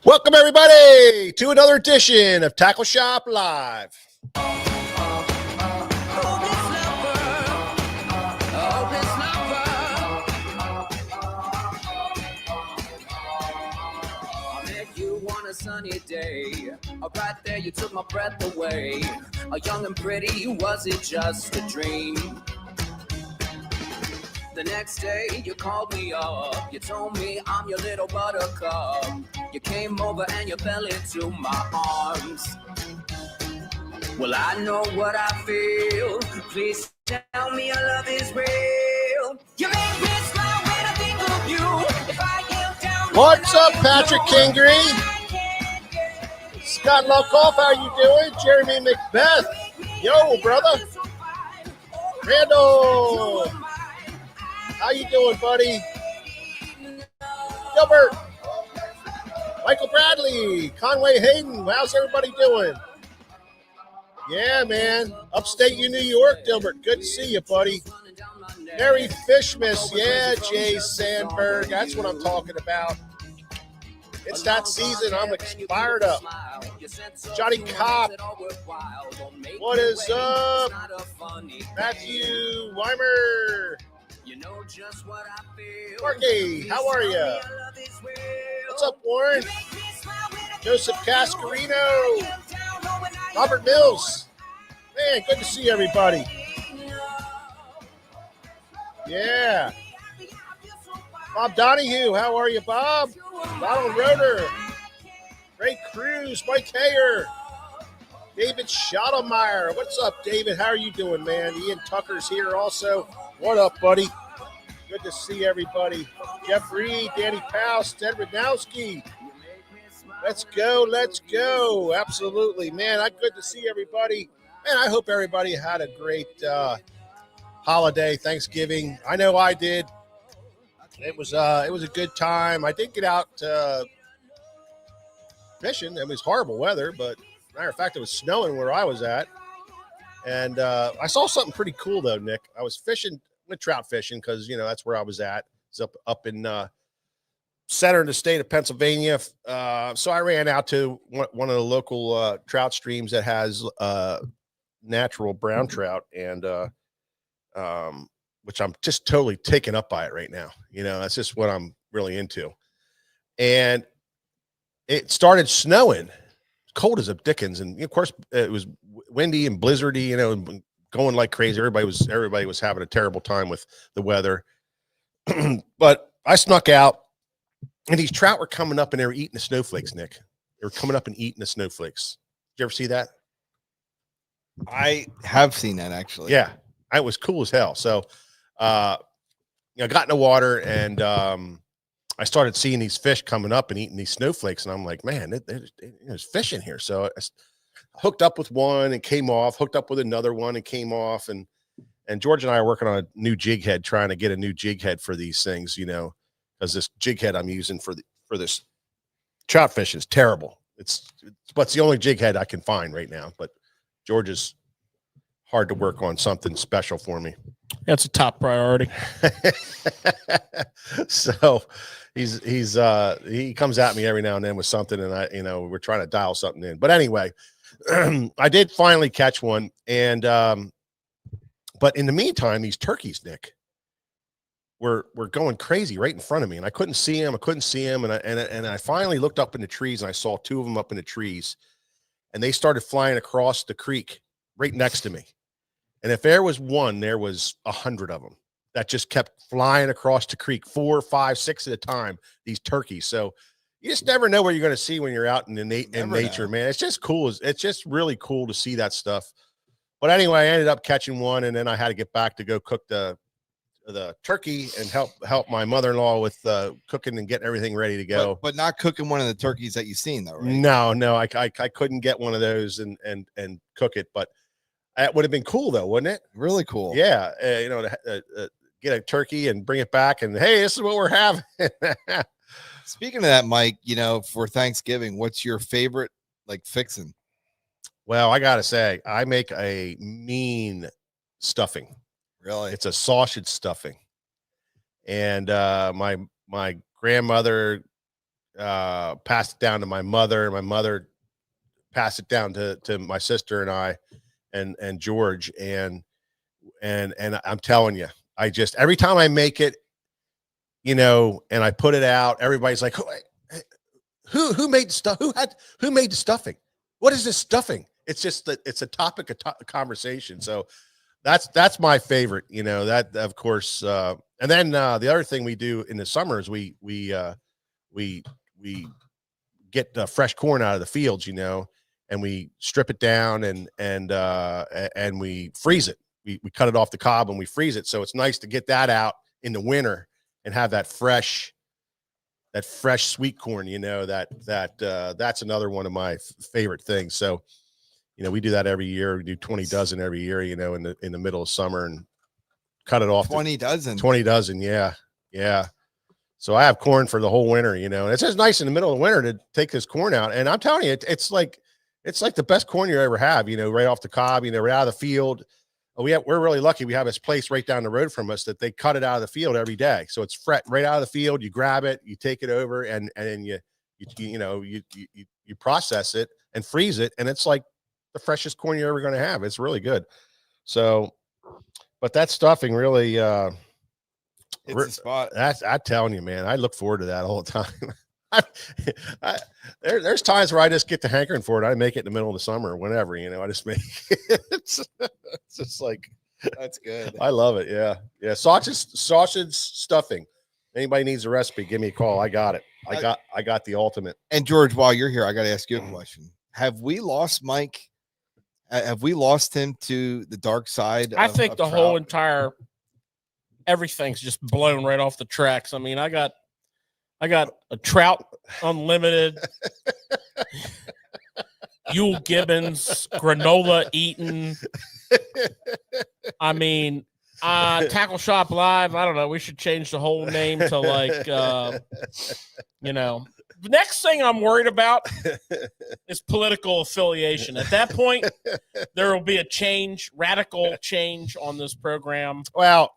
Welcome, everybody, to another edition of Tackle Shop Live. A sunny day, right there you took my breath away. Young and pretty, was it just a dream? The next day you called me up, you told me I'm your little buttercup. You came over and you fell into my arms. Well, I know what I feel. Please tell me your love is real. You make me smile when I think of you. If I get down, what's up, Patrick Kingery? Scott Lukoff, how you doing? Jeremy Macbeth, yo, brother. Randall, how you doing, buddy? Gilbert, Michael Bradley, Conway Hayden, how's everybody doing? Yeah, man, upstate New York, Gilbert, good to see you, buddy. Mary Fishmas, yeah, Jay Sandberg, that's what I'm talking about. It's that season. I'm fired up. Johnny Kopp. What is up? Matthew Weimer. Marky, how are you? What's up, Warren? Joseph Cascarino. Robert Mills. Man, good to see everybody. Yeah. Bob Donahue, how are you, Bob? Donald Roeder, Ray Cruz, Mike Hayer, David Schottelmeyer. What's up, David? How are you doing, man? Ian Tucker's here also. What up, buddy? Good to see everybody. Jeff Reed, Danny Powell, Ted Radnowski. Let's go, let's go. Absolutely, man. Good to see everybody. Man, I hope everybody had a great holiday, Thanksgiving. I know I did. It was a good time. I did get out fishing. It was horrible weather, but matter of fact, it was snowing where I was at. And I saw something pretty cool though, Nick. I was fishing, went trout fishing because that's where I was at. It's up in center of the state of Pennsylvania. So I ran out to one of the local trout streams that has natural brown trout, and which I'm just totally taken up by it right now. That's just what I'm really into. And it started snowing, cold as a dickens. And of course it was windy and blizzardy, and going like crazy. Everybody was having a terrible time with the weather. But I snuck out, and these trout were coming up and they were eating the snowflakes, Nick. They were coming up and eating the snowflakes. Did you ever see that? I have seen that, actually. Yeah. It was cool as hell. So, I got in the water, and I started seeing these fish coming up and eating these snowflakes, and I'm like, man, there's fish in here. So I hooked up with one and came off, hooked up with another one and came off, and George and I are working on a new jig head, trying to get a new jig head for these things, because this jig head I'm using for this trout fish is terrible. It's the only jig head I can find right now, but George is hard to work on something special for me. That's a top priority. So he comes at me every now and then with something, and we're trying to dial something in. But anyway, I did finally catch one, and but in the meantime, these turkeys, Nick, were going crazy right in front of me, and I couldn't see them. And I finally looked up in the trees, and I saw two of them up in the trees, and they started flying across the creek right next to me. And if there was one, there was 100 of them that just kept flying across the creek, 4, 5, 6 at a time, these turkeys. So you just never know what you're going to see when you're out in nature, man. It's just cool. It's just really cool to see that stuff. But anyway, I ended up catching one, and then I had to get back to go cook the turkey and help my mother-in-law with cooking and getting everything ready to go. But not cooking one of the turkeys that you've seen, though, right? No, I couldn't get one of those and cook it. But That would have been cool though, wouldn't it? Really cool. Yeah, you know, get a turkey and bring it back, and hey, this is what we're having. Speaking of that, Mike, you know, for Thanksgiving, what's your favorite like fixing? Well, I gotta say, I make a mean stuffing. Really? It's a sausage stuffing, and my grandmother passed it down to my mother. My mother passed it down to my sister and I, and George, and I'm telling you, I just every time I make it, you know, and I put it out, everybody's like, who made stuff? Who made the stuffing? What is this stuffing? It's just that it's a topic of conversation. So that's my favorite, you know, that of course. And then the other thing we do in the summer is we get fresh corn out of the fields, you know, and we strip it down and we freeze it. We cut it off the cob and we freeze it. So it's nice to get that out in the winter and have that fresh sweet corn, you know, that's another one of my favorite things. So, you know, we do that every year. We do 20 dozen every year, you know, in the middle of summer, and cut it off. 20 dozen. 20 dozen. Yeah. Yeah. So I have corn for the whole winter, you know, and it's just nice in the middle of the winter to take this corn out. And I'm telling you, it's like the best corn you ever have, you know, right off the cob, you know, right out of the field. We're really lucky. We have this place right down the road from us that they cut it out of the field every day. So it's right out of the field. You grab it, you take it over, and then you process it and freeze it. And it's like the freshest corn you're ever going to have. It's really good. So, but that stuffing really, It's a spot. I'm telling you, man, I look forward to that all the time. There's times where I just get the hankering for it. I make it in the middle of the summer or whenever, you know, I just make it. It's just like, That's good. I love it. Yeah. Yeah. Sausage stuffing. Anybody needs a recipe, give me a call. I got it. I got the ultimate. And George, while you're here, I got to ask you a question. Have we lost Mike? Have we lost him to the dark side? I think of the trout? whole entire everything's just blown right off the tracks. I mean, I got a Trout Unlimited, Yule Gibbons, granola eaten. I mean, Tackle Shop Live. I don't know. We should change the whole name to like, you know. The next thing I'm worried about is political affiliation. At that point, there will be a radical change on this program. Well,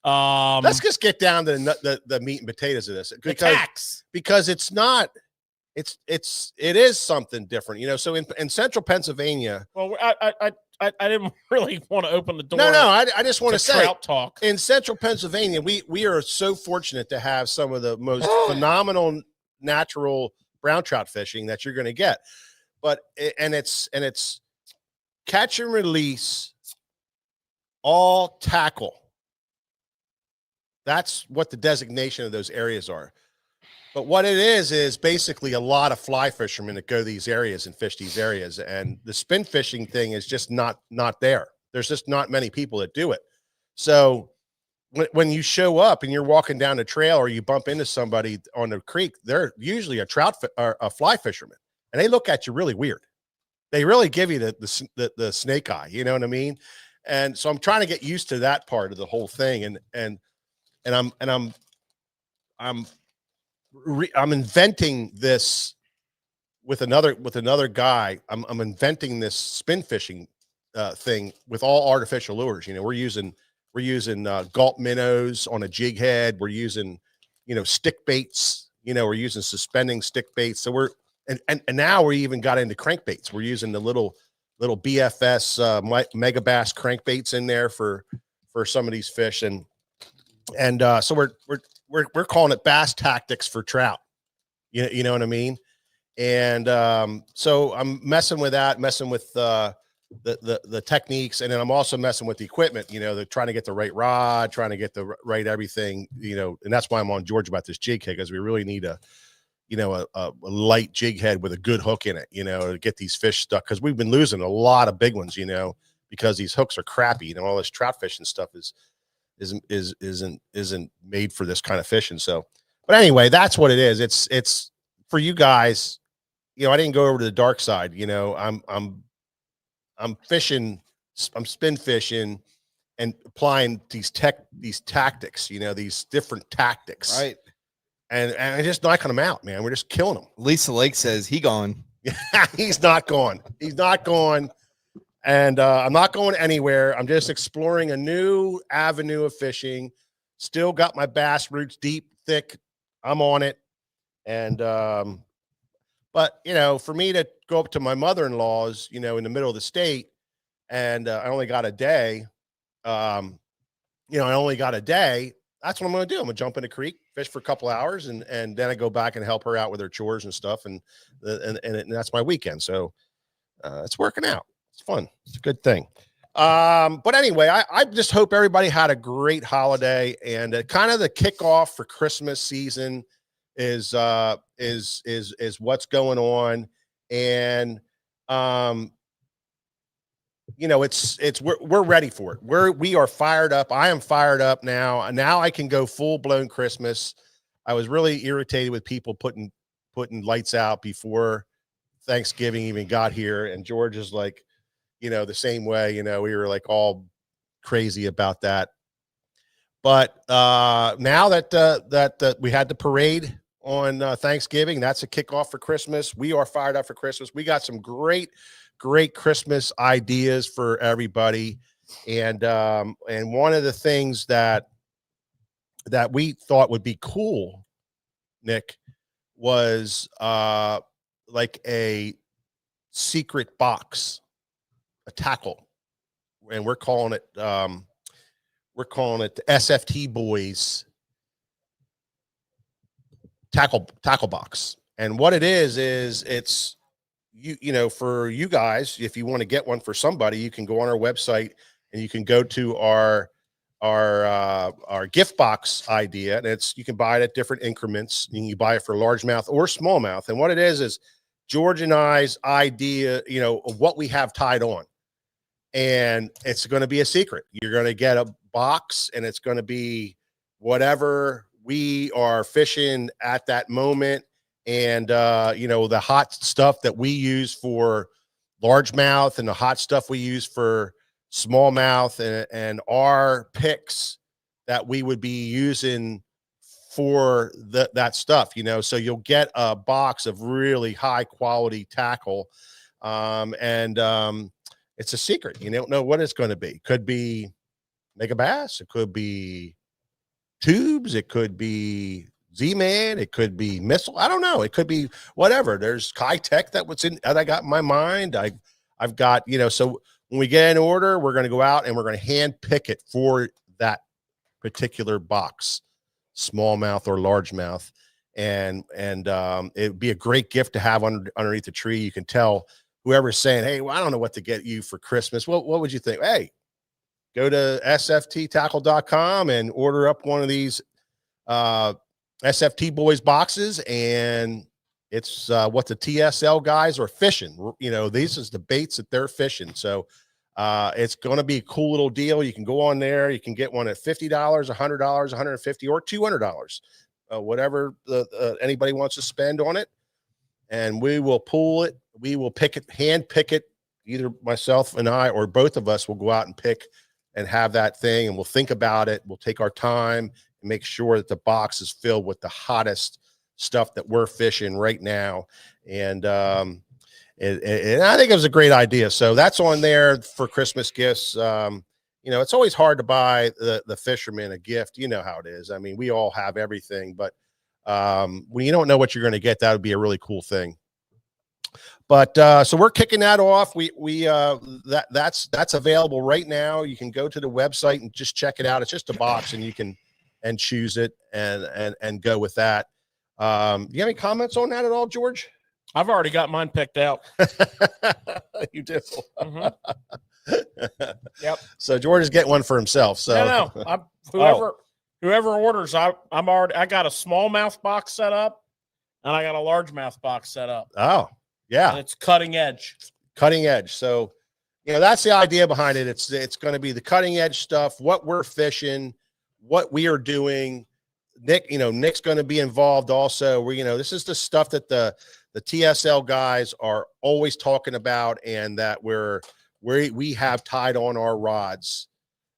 let's just get down to the meat and potatoes of this, because it's not, it is something different, you know. So in central Pennsylvania, well, I didn't really want to open the door. No, I just want to say, trout talk. In central Pennsylvania, we are so fortunate to have some of the most phenomenal natural brown trout fishing that you're going to get. But it's catch and release, all tackle. That's what the designation of those areas are. But what it is basically a lot of fly fishermen that go to these areas and fish these areas. And the spin fishing thing is just not there. There's just not many people that do it. So when you show up and you're walking down the trail or you bump into somebody on the creek, they're usually a fly fisherman, and they look at you really weird. They really give you the snake eye, you know what I mean? And so I'm trying to get used to that part of the whole thing. And I'm inventing this with another guy. I'm inventing this spin fishing thing with all artificial lures. You know, we're using gulp minnows on a jig head. We're using, you know, stick baits. You know, we're using suspending stick baits. So we're and now we even got into crankbaits. We're using the little BFS mega bass crankbaits in there for some of these fish, and so we're calling it bass tactics for trout. You know what I mean? And so I'm messing with that, messing with the techniques, and then I'm also messing with the equipment. You know, they're trying to get the right rod, trying to get the right everything. You know, and that's why I'm on George about this jig head, because we really need a light jig head with a good hook in it. You know, to get these fish stuck, because we've been losing a lot of big ones. You know, because these hooks are crappy. You know, all this trout fishing stuff isn't made for this kind of fishing. So, but anyway, that's what it is. It's for you guys. You know, I didn't go over to the dark side. You know, I'm fishing I'm spin fishing and applying these tactics, these different tactics. Right. And I'm just knocking them out, man. We're just killing them. Lisa Lake says he gone. He's not gone. He's not gone. And I'm not going anywhere. I'm just exploring a new avenue of fishing. Still got my bass roots deep, thick. I'm on it. And, but, for me to go up to my mother-in-law's, in the middle of the state, and I only got a day, I only got a day. That's what I'm going to do. I'm going to jump in the creek, fish for a couple hours, and then I go back and help her out with her chores and stuff. And that's my weekend. So it's working out. It's fun. It's a good thing. But anyway, I just hope everybody had a great holiday, and kind of the kickoff for Christmas season is what's going on. And, we're ready for it. We are fired up. I am fired up now. Now I can go full blown Christmas. I was really irritated with people putting lights out before Thanksgiving even got here. And George is like, the same way, we were like all crazy about that. But now that we had the parade on Thanksgiving, that's a kickoff for Christmas. We are fired up for Christmas. We got some great Christmas ideas for everybody. And one of the things that we thought would be cool, Nick, was like a secret box, a tackle. And we're calling it the SFT Boys tackle box. And what it is it's for you guys, if you want to get one for somebody, you can go on our website and you can go to our gift box idea, and you can buy it at different increments. You can buy it for largemouth or smallmouth. And what it is George and I's idea, of what we have tied on. And it's going to be a secret. You're going to get a box, and it's going to be whatever we are fishing at that moment. And, the hot stuff that we use for largemouth and the hot stuff we use for smallmouth, and our picks that we would be using for that stuff, so you'll get a box of really high quality tackle. It's a secret. You don't know what it's going to be. Could be mega bass. It could be tubes. It could be Z-Man. It could be missile. I don't know. It could be whatever. There's Kai Tech that I got in my mind. I've got, so when we get an order, we're going to go out and we're going to hand pick it for that particular box, smallmouth or largemouth. And it'd be a great gift to have underneath the tree. You can tell whoever's saying, hey, well, I don't know what to get you for Christmas. What would you think? Hey, go to sfttackle.com and order up one of these SFT Boys boxes. And it's what the TSL guys are fishing. This is the baits that they're fishing. So it's going to be a cool little deal. You can go on there. You can get one at $50, $100, $150, or $200, whatever anybody wants to spend on it. And we will pull it. We will hand pick it. Either myself and I, or both of us will go out and pick and have that thing. And we'll think about it. We'll take our time and make sure that the box is filled with the hottest stuff that we're fishing right now. And I think it was a great idea. So that's on there for Christmas gifts. It's always hard to buy the fisherman a gift. You know how it is. I mean, we all have everything, but when you don't know what you're going to get, that would be a really cool thing. But so we're kicking that off. That's available right now. You can go to the website and just check it out. It's just a box, and you can choose it and go with that. You have any comments on that at all, George? I've already got mine picked out. You do. Mm-hmm. Yep. So George is getting one for himself. So no. Whoever orders, I got a smallmouth box set up, and I got a largemouth box set up. Oh, yeah. And it's cutting edge. Cutting edge. So, that's the idea behind it. It's going to be the cutting edge stuff, what we're fishing, what we are doing. Nick's going to be involved also. This is the stuff that the TSL guys are always talking about, and that we're we have tied on our rods,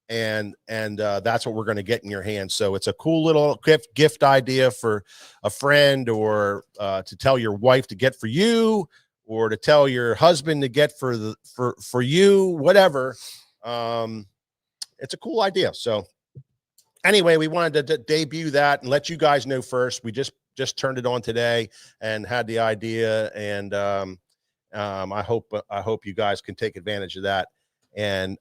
and that's what we're going to get in your hands. So it's a cool little gift idea for a friend, or to tell your wife to get for you, or to tell your husband to get for you, whatever. It's a cool idea. So anyway, we wanted to debut that and let you guys know first. We just turned it on today and had the idea, and I hope you guys can take advantage of that and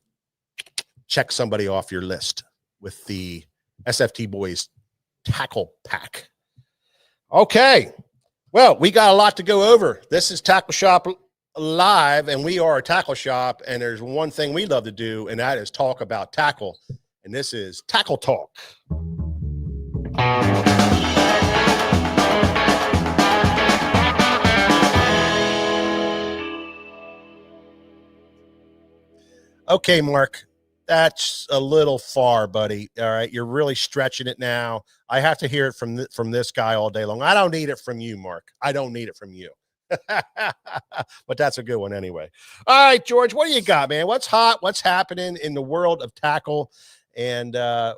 check somebody off your list with the SFT Boys Tackle Pack. Okay, well, we got a lot to go over. This is Tackle Shop Live, and we are a tackle shop, and there's one thing we love to do, and that is talk about tackle, and this is Tackle Talk. Okay, Mark, that's a little far, buddy. All right, you're really stretching it now. I have to hear it from this guy all day long. I don't need it from you, Mark. I don't need it from you. But that's a good one anyway. All right, George, what do you got, man? What's hot? What's happening in the world of tackle? And what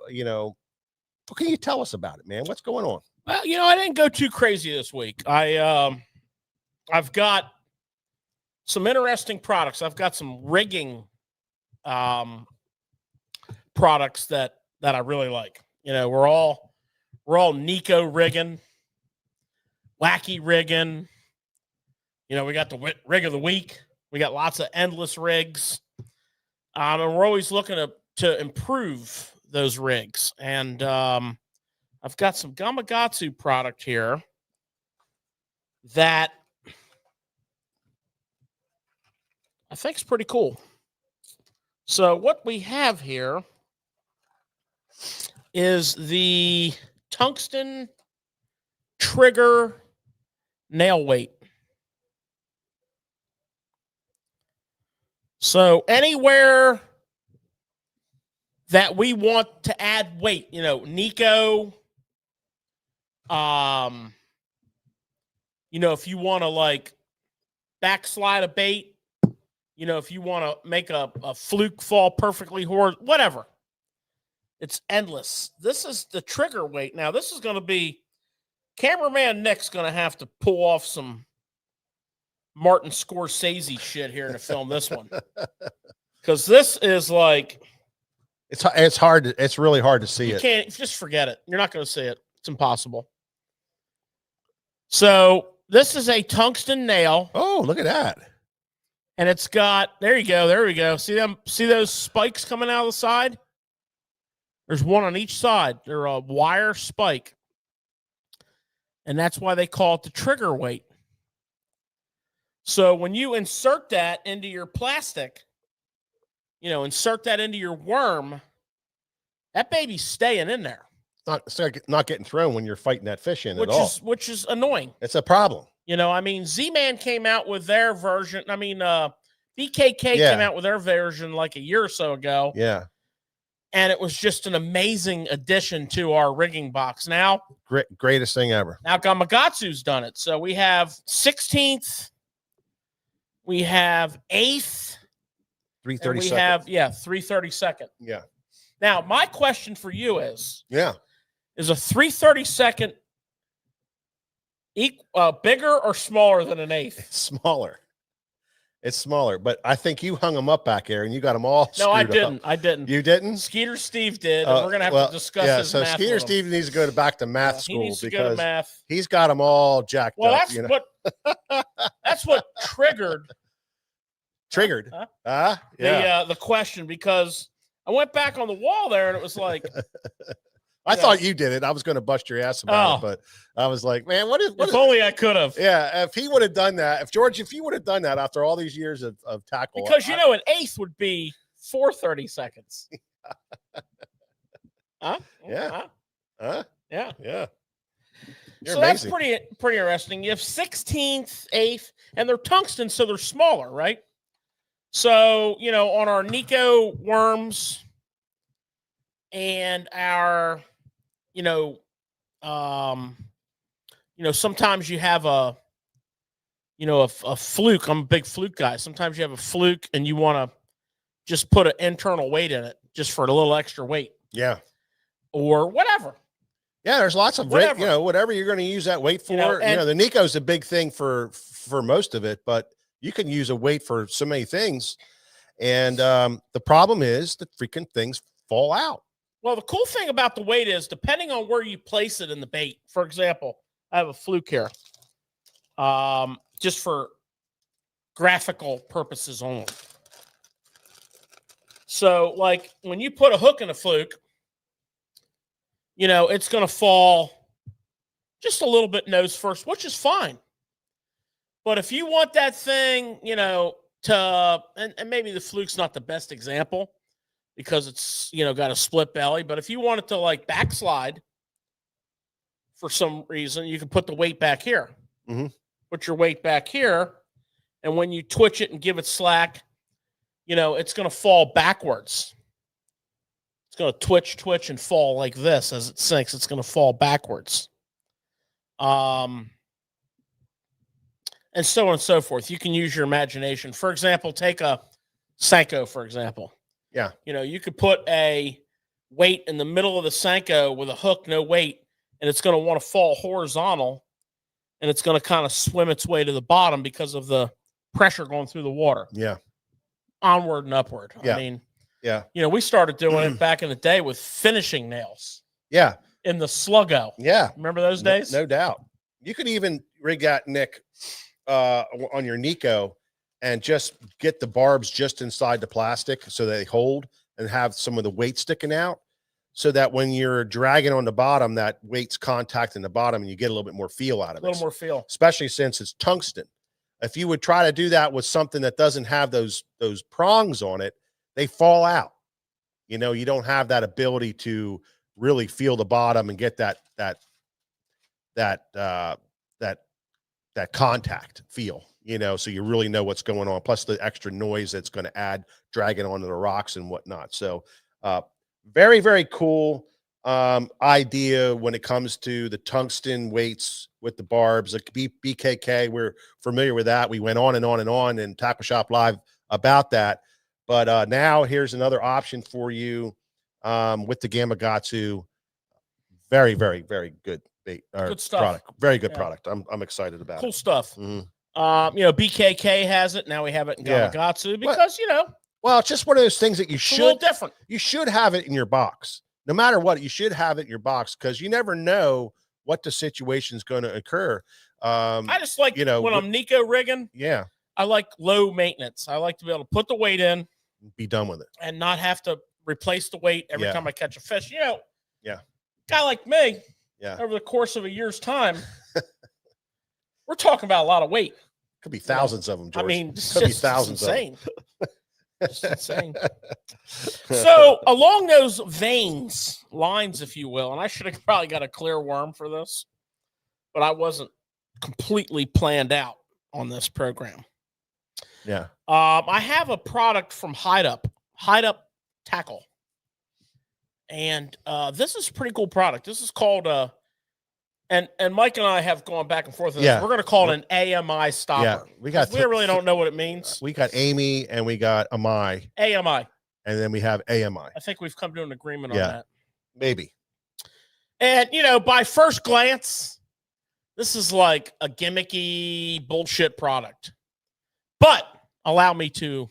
can you tell us about it, man? What's going on? Well, I didn't go too crazy this week. I've got some interesting products. I've got some rigging products that I really like. We're all Nico rigging, wacky rigging. We got the rig of the week. We got lots of endless rigs, and we're always looking to improve those rigs. And I've got some Gamakatsu product here that I think is pretty cool. So what we have here is the tungsten trigger nail weight. So anywhere that we want to add weight, Nico, if you want to like backslide a bait, if you want to make a fluke fall perfectly horizontal, whatever. It's endless. This is the trigger weight. Now, this is going to be, cameraman Nick's going to have to pull off some Martin Scorsese shit here to film this one. Because this is like... It's hard. It's really hard to see you it. Can't just forget it. You're not going to see it. It's impossible. So this is a tungsten nail. Oh, look at that. And it's got, there you go. There we go. See them? See those spikes coming out of the side? There's one on each side. They're a wire spike. And that's why they call it the trigger weight. So when you insert that into your plastic, insert that into your worm, that baby's staying in there. It's not getting thrown when you're fighting that fish in at all. Which is annoying. It's a problem. Z-Man came out with their version. BKK came out with their version like a year or so ago. Yeah. And it was just an amazing addition to our rigging box. Now, greatest thing ever. Now Gamakatsu's done it. So we have 16th, we have 8th, 332nd. we have 332nd. Yeah. Now, my question for you is a 332nd bigger or smaller than an 8th? It's smaller, but I think you hung them up back there and you got them all. No, I didn't. I didn't. You didn't? Skeeter Steve did. And we're gonna have to discuss. Yeah, his so math Skeeter Steve needs to go back to math school he needs to go because to math. he's got them all jacked well, up. That's what triggered the question, because I went back on the wall there and it was like. I thought you did it. I was going to bust your ass about it, but I was like, man, what if only I could have. Yeah, if he would have done that, if you would have done that after all these years of tackle. Because, an 8th would be 430 seconds. Huh? Yeah. Huh? Yeah. Yeah. So amazing. That's pretty interesting. You have 16th, 8th, and they're tungsten, so they're smaller, right? So, on our Nico worms and our... sometimes you have a fluke. I'm a big fluke guy. Sometimes you have a fluke and you want to just put an internal weight in it just for a little extra weight Yeah. or whatever. Yeah, there's lots of Whatever. whatever you're going to use that weight for. And- The Nico's a big thing for most of it, but you can use a weight for so many things. And the problem is the freaking things fall out. Well, the cool thing about the weight is depending on where you place it in the bait. For example, I have a fluke here, just for graphical purposes only. So, like when you put a hook in a fluke, it's going to fall just a little bit nose first, which is fine. But if you want that thing, to, and maybe the fluke's not the best example because it's, got a split belly. But if you want it to like backslide for some reason, you can put the weight back here. Mm-hmm. Put your weight back here. And when you twitch it and give it slack, it's going to fall backwards. It's going to twitch, and fall like this as it sinks. It's going to fall backwards. And so on and so forth. You can use your imagination. For example, take a Senko, for example. Yeah. You could put a weight in the middle of the Senko with a hook, no weight, and it's going to want to fall horizontal, and it's going to kind of swim its way to the bottom because of the pressure going through the water. Yeah. Onward and upward. Yeah. I mean, Yeah. we started doing it back in the day with finishing nails Yeah. in the Sluggo. Yeah. Remember those days? No doubt. You could even rig that, Nick, on your Nico and just get the barbs just inside the plastic so they hold and have some of the weight sticking out so that when you're dragging on the bottom, that weight's contacting the bottom and you get a little bit more feel out of A it. little more feel. Especially since it's tungsten. If you would try to do that with something that doesn't have those prongs on it, they fall out. You don't have that ability to really feel the bottom and get that contact feel, so you really know what's going on. Plus the extra noise that's going to add dragging onto the rocks and whatnot. So very, very cool idea when it comes to the tungsten weights with the barbs. Like BKK, we're familiar with that. We went on and on and on in Tackle Shop Live about that. But now here's another option for you with the Gamakatsu. Very, very, very good bait. Good stuff. Product. Very good Yeah. product. I'm excited about Cool it. stuff. Mhm. BKK has it. Now we have it in Yeah. Gamakatsu because, Well, it's just one of those things that it's a little different. you should have it in your box. No matter what, you should have it in your box because you never know what the situation is going to occur. I just like, you know, when I'm Nico rigging, Yeah, I like low maintenance. I like to be able to put the weight in be done with it. and not have to replace the weight every Yeah. time I catch a fish. Yeah. Guy like me, Yeah, over the course of a year's time, we're talking about a lot of weight. could be thousands of them. George. I mean, it's could be just thousands of them. insane. Just insane. So along those lines, if you will, and I should have probably got a clear worm for this, but I wasn't completely planned out on this program. Yeah, I have a product from Hide Up Tackle, and this is a pretty cool product. This is called and Mike and I have gone back and forth on this. Yeah. We're going to call it an AMI stopper. yeah. We got. We really don't know what it means. We got Amy and we got Amai, AMI. and then we have AMI. I think we've come to an agreement on Yeah. that. Maybe. And, by first glance, this is like a gimmicky bullshit product. But allow me to,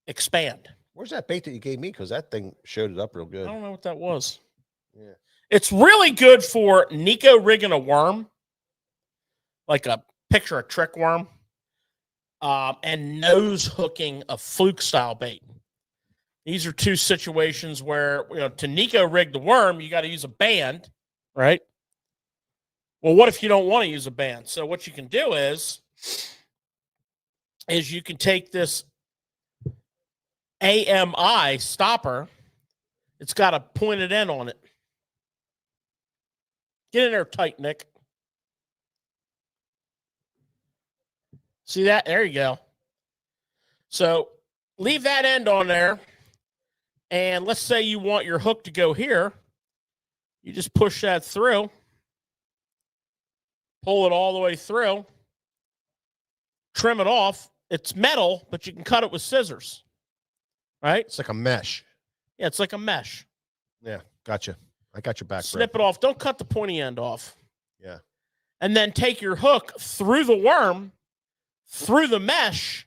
expand. Where's that bait that you gave me? Because that thing showed it up real I good. don't know what that was. Yeah. It's really good for Nico rigging a worm, like a trick worm, and nose hooking a fluke style bait. These are two situations where, to Nico rig the worm, you got to use a band, right? Well, what if you don't want to use a band? So what you can do is you can take this AMI stopper. It's got a pointed end on it. Get in there tight, Nick. See that? There you go. So leave that end on there. And let's say you want your hook to go here. You just push that through. Pull it all the way through. Trim it off. it's metal, but you can cut it with scissors. Right? It's like a mesh. Yeah, it's like a mesh. Yeah, gotcha. I got your back, bro. Snip it off. Don't cut the pointy end off. Yeah. And then take your hook through the worm, through the mesh.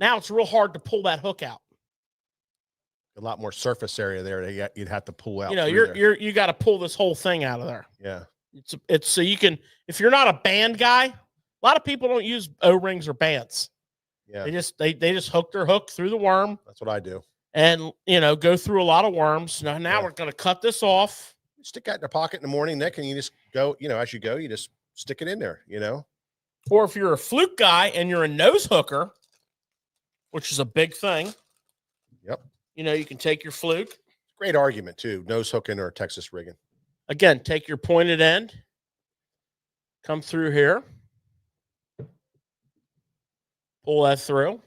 Now it's real hard to pull that hook out. A lot more surface area there that you'd have to pull out. You know, through there. you got to pull this whole thing out of there. Yeah. It's so you can, if you're not a band guy, a lot of people don't use O-rings or bands. Yeah. They just hook their hook through the worm That's what I do. and, you know, go through a lot of worms. Now Yeah. we're going to cut this off. Stick that in your pocket in the morning, Nick, and you just go, you know, as you go, you just stick it in there, you know? Or if you're a fluke guy and you're a nose hooker, which is a big thing. Yep. You know, you can take your fluke. Great argument, too. Nose hooking or Texas rigging. Again, take your pointed end, come through here, pull that through,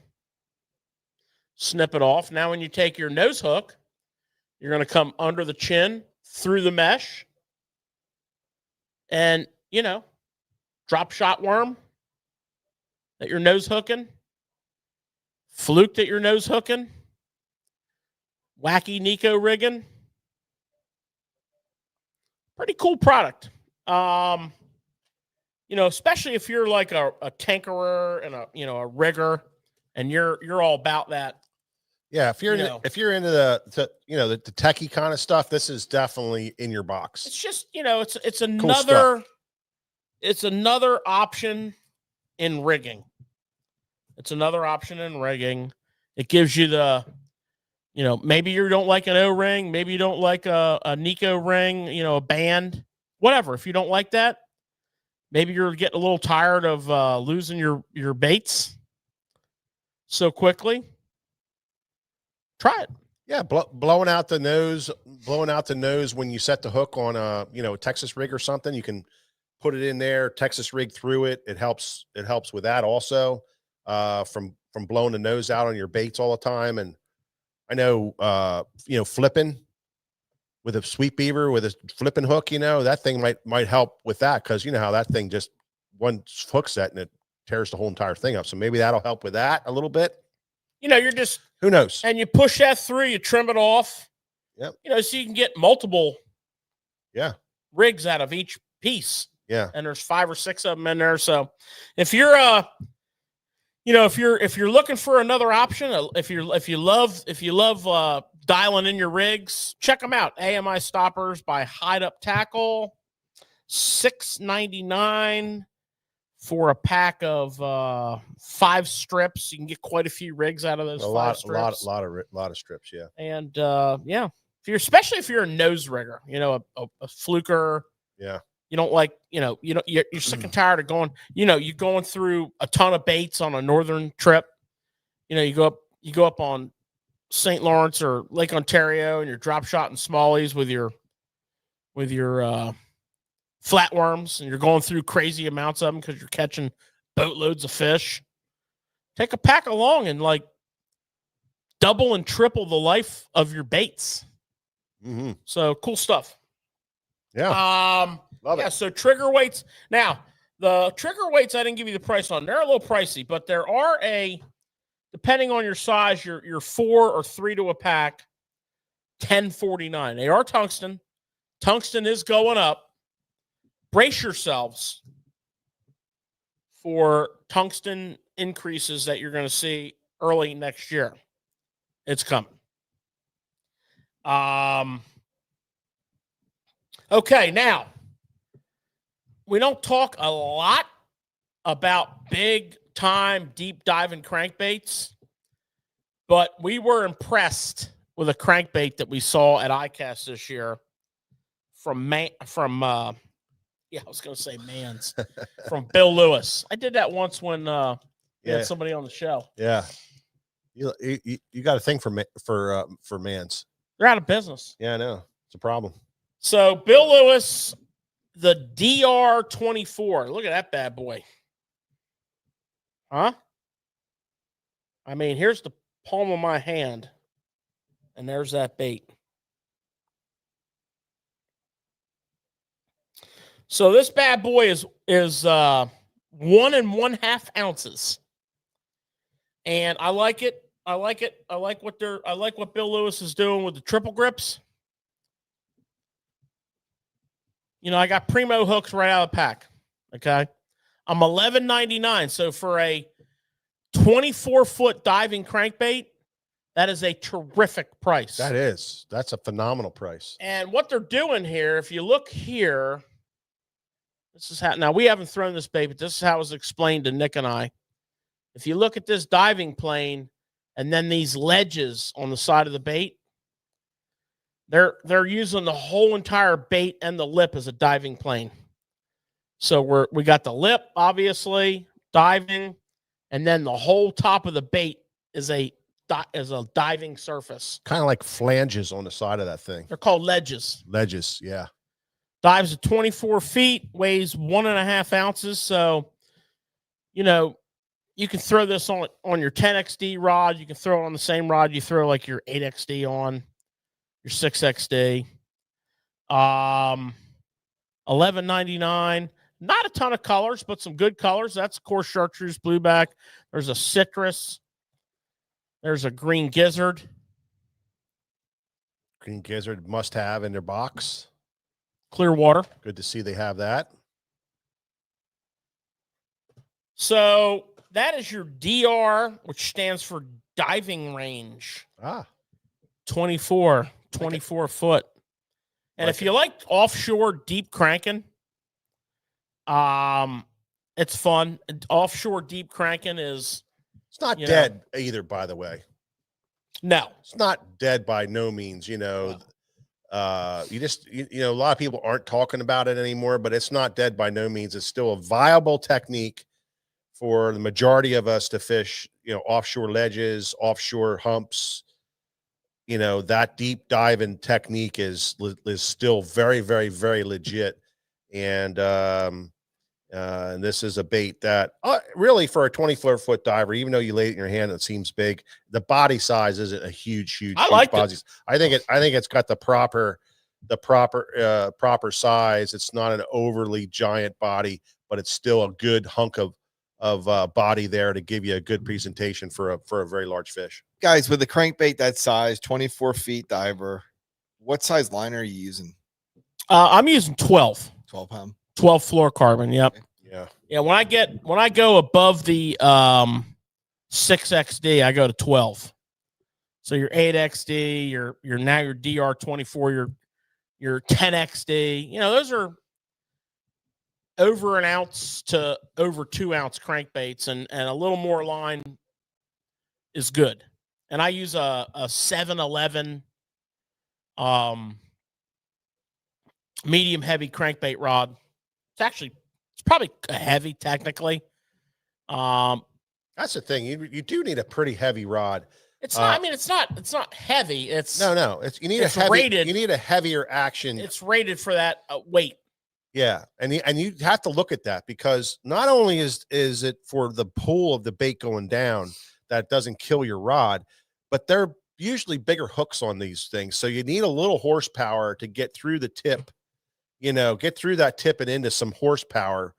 snip it off. Now, when you take your nose hook, you're going to come under the chin, through the mesh, and, you know, drop shot worm that you're nose hooking, fluke that you're nose hooking, wacky Nico rigging. Pretty cool product. You know, especially if you're like a tinkerer and a rigger, and you're all about that. Yeah, if you're You into, know. if you're into the techie kind of stuff, this is definitely in your box. It's just, you know, it's stuff. another option in rigging. It's another option in rigging. It gives you the, you know, maybe you don't like an O-ring, maybe you don't like a Nico ring, you know, a band, whatever. If you don't like that, maybe you're getting a little tired of losing your baits so quickly. Try it. Yeah, blowing out the nose when you set the hook on a Texas rig or something. You can put it in there, Texas rig through it. It helps with that also, from blowing the nose out on your baits all the time. And I know flipping with a sweet beaver with a flipping hook, that thing might help with that, because you know how that thing just one hook set and it tears the whole entire thing up. So maybe that'll help with that a little bit. You know, you're just, who knows? and you push that through, you trim it off. Yep. You know, so you can get multiple rigs out of each piece. Yeah. And there's 5 or 6 of them in there. So if you're if you're looking for another option, if you love dialing in your rigs, check them out. AMI Stoppers by Hide Up Tackle, $6.99 for a pack of 5 strips. You can get quite a few rigs out of those. A 5 strips. lot of strips. Yeah. And especially if you're a nose rigger, a fluker. Yeah. You don't like, you're sick and tired of going, you're going through a ton of baits on a northern trip. You go up on St. Lawrence or Lake Ontario and you're drop shotting smallies with your flatworms, and you're going through crazy amounts of them because you're catching boatloads of fish. Take a pack along and like double and triple the life of your baits. Mm-hmm. So cool stuff. Yeah. Love it. So trigger weights. Now, the trigger weights I didn't give you the price on. They're a little pricey, but there are depending on your size, your 4 or 3 to a pack, $10.49. They are tungsten. Tungsten is going up. Brace yourselves for tungsten increases that you're going to see early next year. It's coming. Okay, now, we don't talk a lot about big time deep diving crankbaits, but we were impressed with a crankbait that we saw at ICAST this year from Bill Lewis. I did that once when we had somebody on the show. Yeah. You got a thing for Mans. They're out of business. Yeah, I know. It's a problem. So Bill Lewis, the DR24. Look at that bad boy. Huh? I mean, here's the palm of my hand, and there's that bait. So this bad boy is 1 1/2 ounces. And I like it. I like it. I like what Bill Lewis is doing with the triple grips. You know, I got Primo hooks right out of the pack. Okay. I'm $11.99. So for a 24-foot diving crankbait, that is a terrific price. That's a phenomenal price. And what they're doing here, if you look here, this is how, now we haven't thrown this bait, but this is how it was explained to Nick and I. If you look at this diving plane and then these ledges on the side of the bait, they're using the whole entire bait and the lip as a diving plane. So we got the lip, obviously, diving, and then the whole top of the bait is a diving surface. Kind of like flanges on the side of that thing. They're called ledges. Ledges, yeah. Dives at 24 feet, weighs 1.5 ounces. So, you know, you can throw this on your 10XD rod. You can throw it on the same rod you throw like your 8XD on, your 6XD. $11.99. Not a ton of colors, but some good colors. That's coarse chartreuse blueback. There's a citrus. There's a green gizzard. Green gizzard must have in their box. Clear water. Good to see they have that. So that is your DR, which stands for diving range. 24 foot. And if you like offshore deep cranking, it's fun. Offshore deep cranking is, it's not dead either, by the way. No, it's not dead by no means. You know, you know, a lot of people aren't talking about it anymore, but it's not dead by no means. It's still a viable technique for the majority of us to fish, you know, offshore ledges, offshore humps. You know, that deep diving technique is still very, very, very legit. And this is a bait that really for a 24-foot diver, even though you lay it in your hand, it seems big. The body size isn't a huge I like body. I think it's got the proper size. It's not an overly giant body, but it's still a good hunk of body there to give you a good presentation for a very large fish. Guys, with a crankbait that size, 24 feet diver, what size line are you using? I'm using 12. 12 pound. 12 fluorocarbon. Yep. Yeah. Yeah. When I go above the 6XD, I go to 12. So your 8XD, your now your DR24, your 10XD, you know, those are over an ounce to over 2 ounce crankbaits, and a little more line is good. And I use a 711 medium heavy crankbait rod. It's probably a heavy technically. That's the thing. You do need a pretty heavy rod. It's not. I mean, it's not heavy. It's no. You need rated. You need a heavier action. It's rated for that weight. Yeah, and you have to look at that, because not only is it for the pull of the bait going down that doesn't kill your rod, but they're usually bigger hooks on these things. So you need a little horsepower to get through the tip. You know, get through that tip and into some horsepower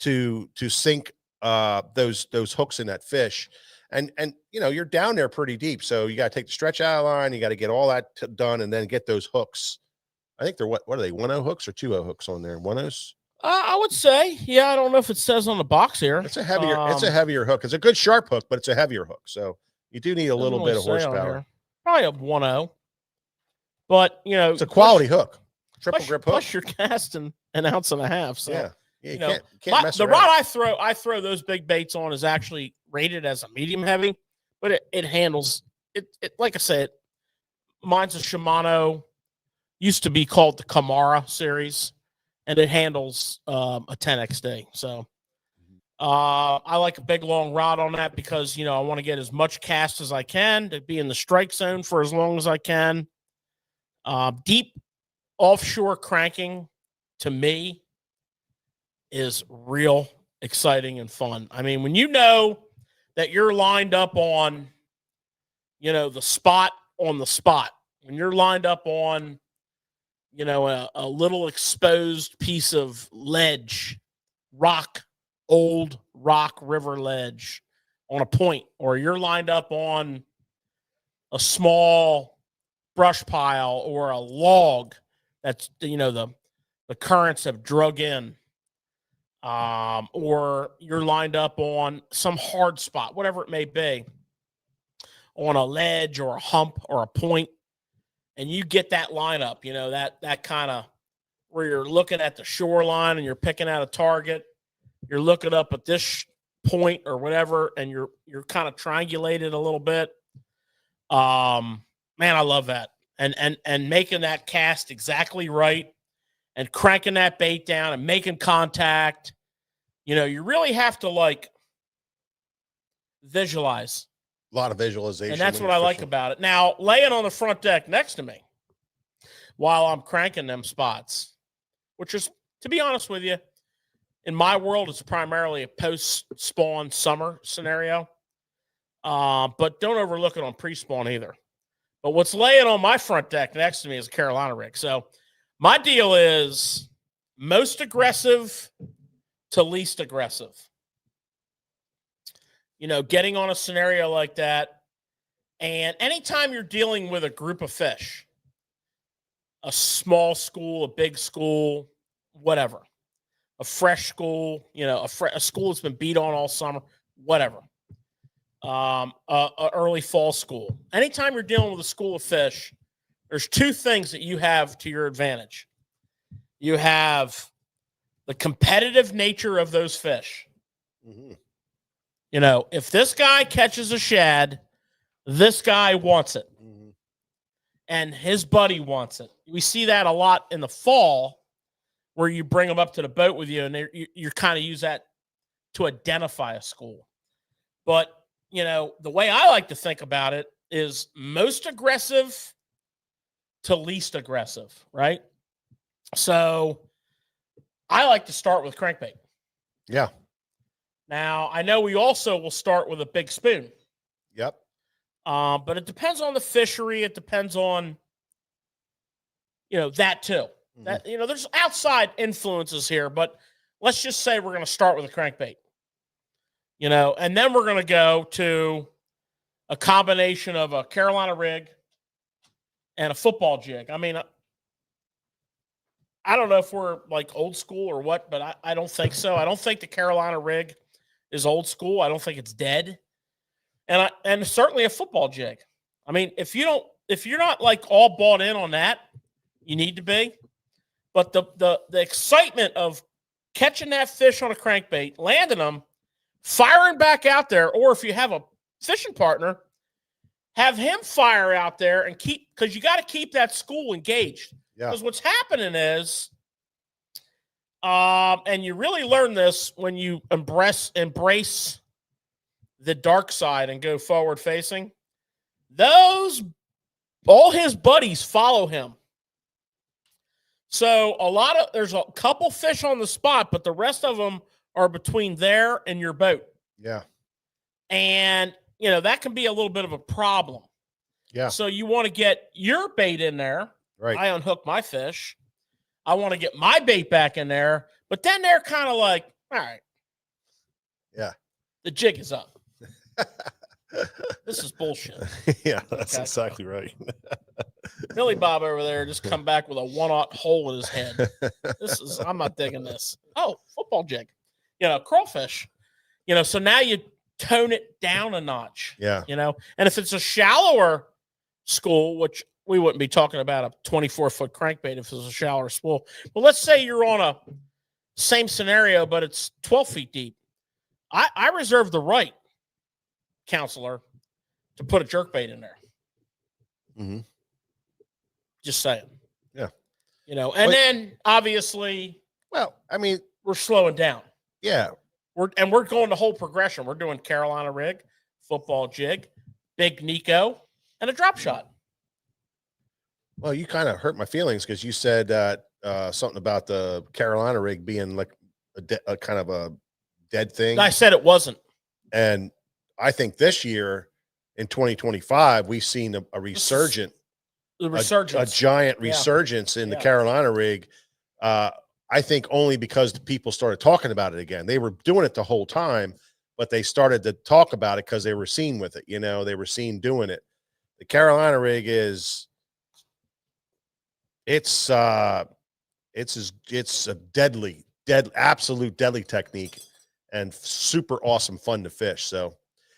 to sink those hooks in that fish. And you know, you're down there pretty deep, so you got to take the stretch out line. You got to get all that done, and then get those hooks. I think they're what are they? 1.0 hooks or 2.0 hooks on there? 1.0s. I would say, yeah. I don't know if it says on the box here. It's a heavier. It's a heavier hook. It's a good sharp hook, but it's a heavier hook. So you do need a little bit of horsepower. Probably a 1.0. But you know, it's a quality hook. Triple grip hook. Plus you're casting an ounce and a half. So yeah, you know, can't mess the around. rod I throw those big baits on is actually rated as a medium heavy, but it handles it. Like I said, mine's a Shimano. Used to be called the Kamara series, and it handles a 10XD. So I like a big long rod on that, because you know I want to get as much cast as I can to be in the strike zone for as long as I can. Deep offshore cranking to me is real exciting and fun. I mean, when you know that you're lined up on, you know, the spot on the spot, when you're lined up on, you know, a little exposed piece of ledge, old rock river ledge, on a point, or you're lined up on a small brush pile or a log that's, the currents have drug in, or you're lined up on some hard spot, whatever it may be, on a ledge or a hump or a point, and you get that lineup, that kind of where you're looking at the shoreline and you're picking out a target, you're looking up at this point or whatever, and you're kind of triangulated a little bit. Man, I love that. And making that cast exactly right and cranking that bait down and making contact. You really have to visualize. A lot of visualization. And that's when what I you're like fishing. about it. Now, laying on the front deck next to me while I'm cranking them spots, which is, to be honest with you, in my world, it's primarily a post-spawn summer scenario. But don't overlook it on pre-spawn either. But what's laying on my front deck next to me is a Carolina rig. So my deal is most aggressive to least aggressive. Getting on a scenario like that. And anytime you're dealing with a group of fish, a small school, a big school, whatever, a fresh school, a school that's been beat on all summer, whatever, a early fall school. Anytime you're dealing with a school of fish, there's two things that you have to your advantage. You have the competitive nature of those fish. Mhm. If this guy catches a shad, this guy wants it. Mhm. And his buddy wants it. We see that a lot in the fall where you bring them up to the boat with you, and you kind of use that to identify a school. But, the way I like to think about it is most aggressive to least aggressive, right? So I like to start with crankbait. Yeah. Now, I know we also will start with a big spoon. Yep. But it depends on the fishery. It depends on, that too. Mhm. That, there's outside influences here, but let's just say we're going to start with a crankbait, and then we're going to go to a combination of a Carolina rig and a football jig. I mean, I don't know if we're old school or what, but I don't think so. I don't think the Carolina rig is old school. I don't think it's dead. And certainly a football jig. I mean, if you're not all bought in on that, you need to be. But the excitement of catching that fish on a crankbait, landing them, firing back out there, or if you have a fishing partner, have him fire out there and because you got to keep that school engaged. Yeah. Because what's happening is, and you really learn this when you embrace the dark side and go forward facing, all his buddies follow him. So there's a couple fish on the spot, but the rest of them are between there and your boat. Yeah. And, that can be a little bit of a problem. Yeah. So you want to get your bait in there. Right. I unhook my fish. I want to get my bait back in there, but then they're kind of all right. Yeah. The jig is up. This is bullshit. Yeah, that's Okay. exactly right. Billy Bob over there just come back with a 1/0 hole in his head. I'm not digging this. Oh, football jig. Crawfish. So now you tone it down a notch. Yeah. And if it's a shallower school, which we wouldn't be talking about a 24-foot crankbait if it's a shallower spool. But let's say you're on a same scenario, but it's 12 feet deep. I reserve the right, counselor, to put a jerkbait in there. Mm-hmm. Just saying. Yeah. And then obviously, Well, I mean, we're slowing down. yeah. We're going the whole progression. We're doing Carolina rig, football jig, big Nico, and a drop shot. Well, you kind of hurt my feelings because you said something about the Carolina rig being like a kind of a dead thing. I said it wasn't. And I think this year in 2025, we've seen a resurgent, The resurgence. a giant Yeah. resurgence in the Yeah. Carolina rig. I think only because the people started talking about it again. They were doing it the whole time, but they started to talk about it because they were seen with it. They were seen doing it. The Carolina rig it's a absolute deadly technique and super awesome fun to fish. So,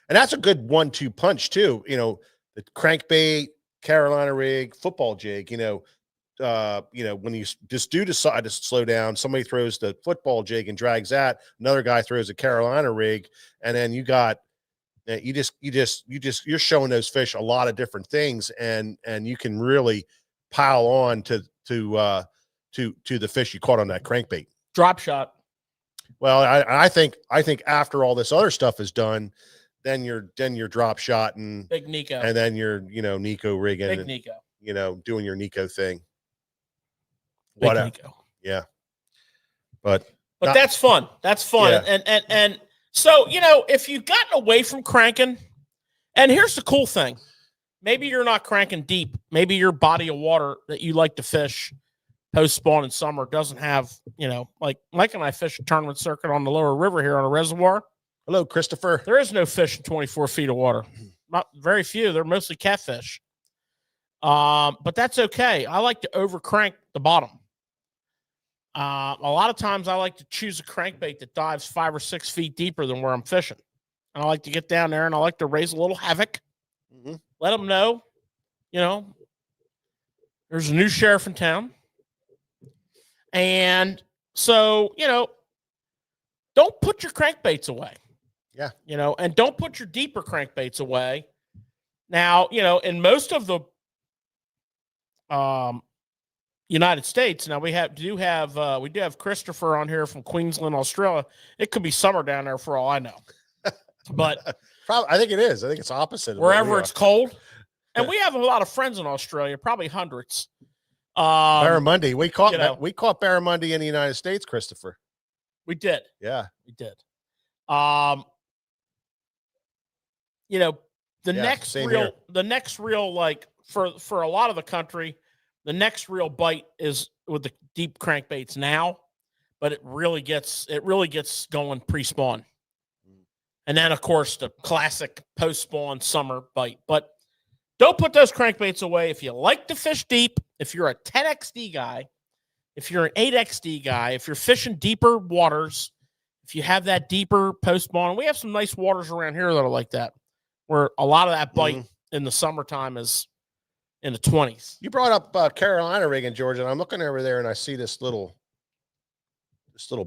and that's a good 1-2 punch too. The crankbait, Carolina rig, football jig, when you just do decide to slow down, somebody throws the football jig and drags that, another guy throws a Carolina rig, and then you're showing those fish a lot of different things, and you can really pile on to the fish you caught on that crankbait. Drop shot. Well, I think after all this other stuff is done, then you're drop shot and Big Nico. and then you're Nico rigging Big and Nico. doing your Nico thing. Big Whatever. Nico. Yeah. But that's fun. That's fun. Yeah. And so, if you've gotten away from cranking, and here's the cool thing, maybe you're not cranking deep. Maybe your body of water that you like to fish post spawn in summer doesn't have, like Mike and I fish a tournament circuit on the lower river here on a reservoir. hello, Christopher. There is no fish in 24 feet of water. Not very few. They're mostly catfish. But that's okay. I like to over crank the bottom. A lot of times I like to choose a crankbait that dives 5 or 6 feet deeper than where I'm fishing. And I like to get down there and I like to raise a little havoc. Mm-hmm. Let them know, there's a new sheriff in town. And so, don't put your crankbaits away. Yeah. And don't put your deeper crankbaits away. Now, in most of the United States, now we do have Christopher on here from Queensland, Australia. It could be summer down there for all I know. But Probably, I think it is. I think it's opposite. of what wherever we it's are. cold, and we have a lot of friends in Australia, probably hundreds. Barramundi. We caught you know. Barramundi in the United States, Christopher. We did. Yeah. We did. The Yeah, next real, like for a lot of the country, the next real bite is with the deep crankbaits now, but it really gets going pre-spawn. And then of course the classic post-spawn summer bite. But don't put those crankbaits away. If you like to fish deep, if you're a 10XD guy, if you're an 8XD guy, if you're fishing deeper waters, if you have that deeper post-spawn, we have some nice waters around here that are like that, where a lot of that bite in the summertime is in the 20s. You brought up Carolina rig in Georgia, and I'm looking over there and I see this little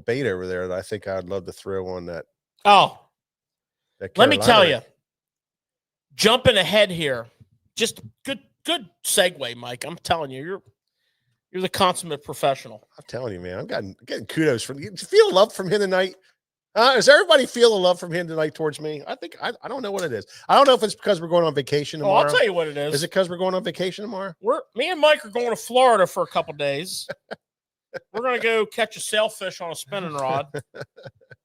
bait over there that I think I'd love to throw on that. Oh, that let me Carolina tell rig. you, jumping ahead here, just good segue, Mike. I'm telling you, you're the consummate professional. I'm telling you, man, I'm getting kudos from you. Feel love from him tonight. Does everybody feel the love from him tonight towards me? I think I don't know what it is. I don't know if it's because we're going on vacation Oh, tomorrow. I'll tell you what it is. Is it because we're going on vacation tomorrow? Me and Mike are going to Florida for a couple days. We're going to go catch a sailfish on a spinning rod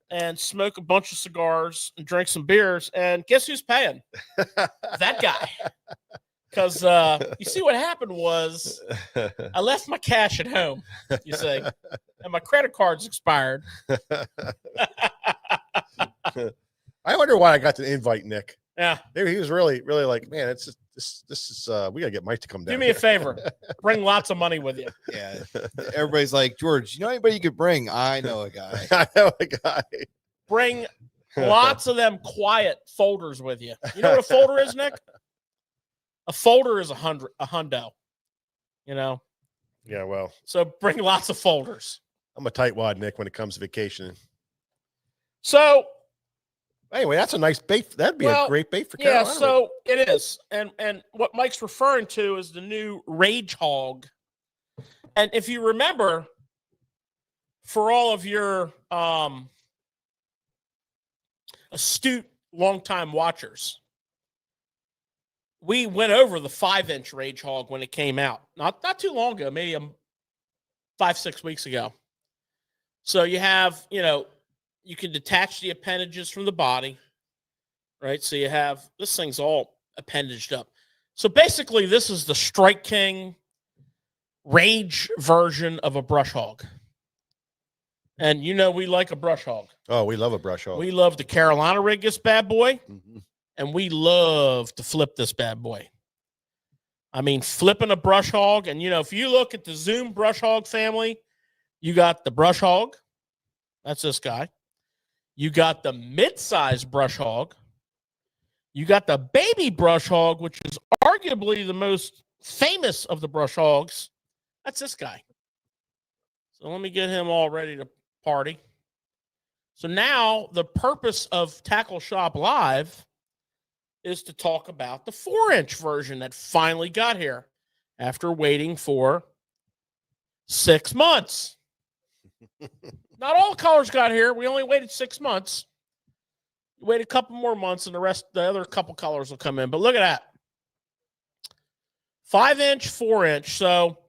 and smoke a bunch of cigars and drink some beers. And guess who's paying? That guy. Because you see what happened was I left my cash at home, you see, and my credit card's expired. I wonder why I got the invite, Nick. Yeah. He was really, really like, man, it's just this is we gotta get Mike to come down. Do me a favor. Bring lots of money with you. Yeah. Everybody's like, George, you know anybody you could bring? I know a guy. I know a guy. Bring lots of them quiet folders with you. You know what a folder is, Nick? A folder is a hundo. Yeah, well, So bring lots of folders. I'm a tightwad, Nick, when it comes to vacationing. So Anyway, that's a nice bait. That'd be a great bait for Carolina. Yeah, so it is. And what Mike's referring to is the new Rage Hog. And if you remember, for all of your astute longtime watchers, we went over the 5-inch Rage Hog when it came out. Not too long ago, maybe 5-6 weeks ago. So you have, you can detach the appendages from the body, right? So you have, this thing's all appendaged up. So basically, this is the Strike King Rage version of a brush hog. And you know we like a brush hog. Oh, we love a brush hog. We love the Carolina rig this bad boy, Mhm. and we love to flip this bad boy. I mean, flipping a brush hog, and if you look at the Zoom brush hog family, you got the brush hog. That's this guy. You got the mid-size brush hog. You got the baby brush hog, which is arguably the most famous of the brush hogs. That's this guy. So let me get him all ready to party. So now the purpose of Tackle Shop Live is to talk about the 4-inch version that finally got here after waiting for 6 months. Not all colors got here. We only waited 6 months. Wait a couple more months, and the other couple colors will come in. But look at that. 5-inch, 4-inch. So,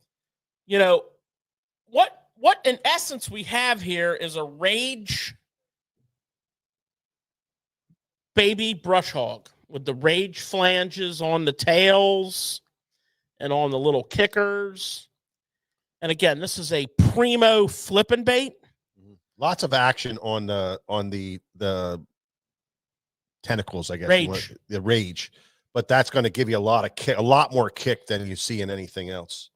what in essence we have here is a Rage baby brush hog with the Rage flanges on the tails and on the little kickers. And again, this is a primo flipping bait. Lots of action on the tentacles, I guess. Rage. The Rage. But that's going to give you a lot more kick than you see in anything else.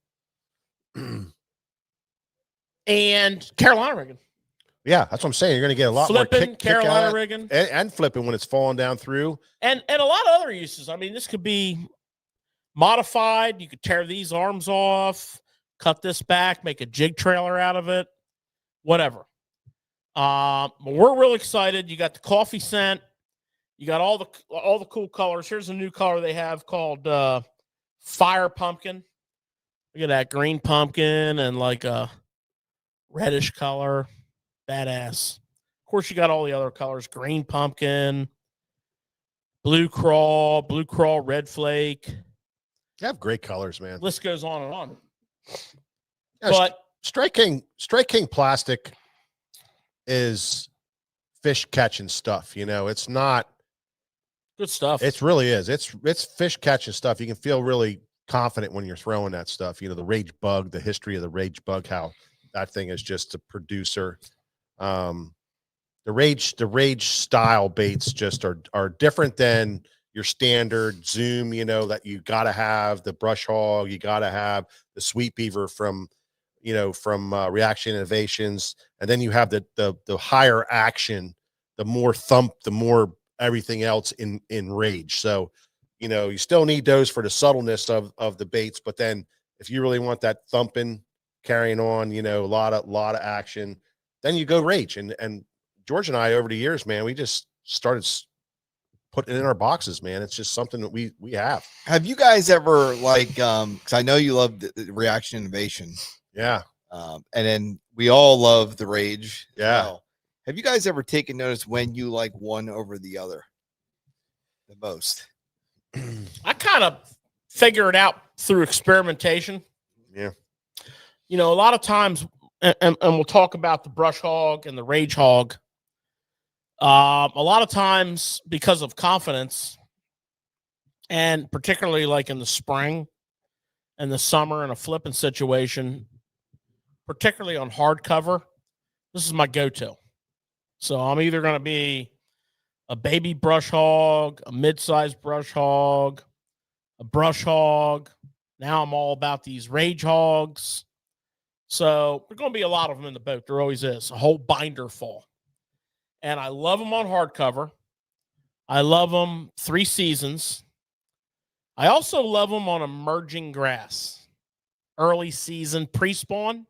And Carolina rigging. Yeah, that's what I'm saying. You're going to get a lot Flipping, more kick Carolina out, rigging. and flipping when it's falling down through. And a lot of other uses. I mean, this could be modified. You could tear these arms off, cut this back, make a jig trailer out of it, whatever. But we're real excited. You got the coffee scent. You got all the cool colors. Here's a new color they have called Fire Pumpkin. Look at that green pumpkin and like a reddish color. Badass. Of course, you got all the other colors: green pumpkin, blue crawl, red flake. You have great colors, man. List goes on and on. Yeah, But Strike King plastic is fish catching stuff. It's not. good stuff. It really is. It's fish catching stuff. You can feel really confident when you're throwing that stuff. The Rage bug, the history of the Rage bug, how that thing is just a producer. The Rage style baits just are different than your standard Zoom, that you got to have the brush hog, you got to have the Sweet Beaver from Reaction Innovations, and then you have the higher action, the more thump, the more everything else in Rage. So you still need those for the subtleness of the baits, but then if you really want that thumping, carrying on, a lot of action, then you go Rage. And George and I, over the years, man, we just started putting it in our boxes, man. It's just something that we have. Have you guys ever because I know you love the Reaction Innovation. Yeah. And then we all love the Rage. as Yeah. well. Have you guys ever taken notice when you like one over the other the most? I kind of figure it out through experimentation. Yeah. A lot of times, and we'll talk about the brush hog and the Rage hog. A lot of times, because of confidence, and particularly like in the spring and the summer in a flipping situation, particularly on hardcover, this is my go-to. So I'm either going to be a baby brush hog, a mid-sized brush hog, a brush hog. Now I'm all about these Rage hogs. So there's going to be a lot of them in the boat. There always is. A whole binder full. And I love them on hardcover. I love them 3 seasons. I also love them on emerging grass. Early season pre-spawn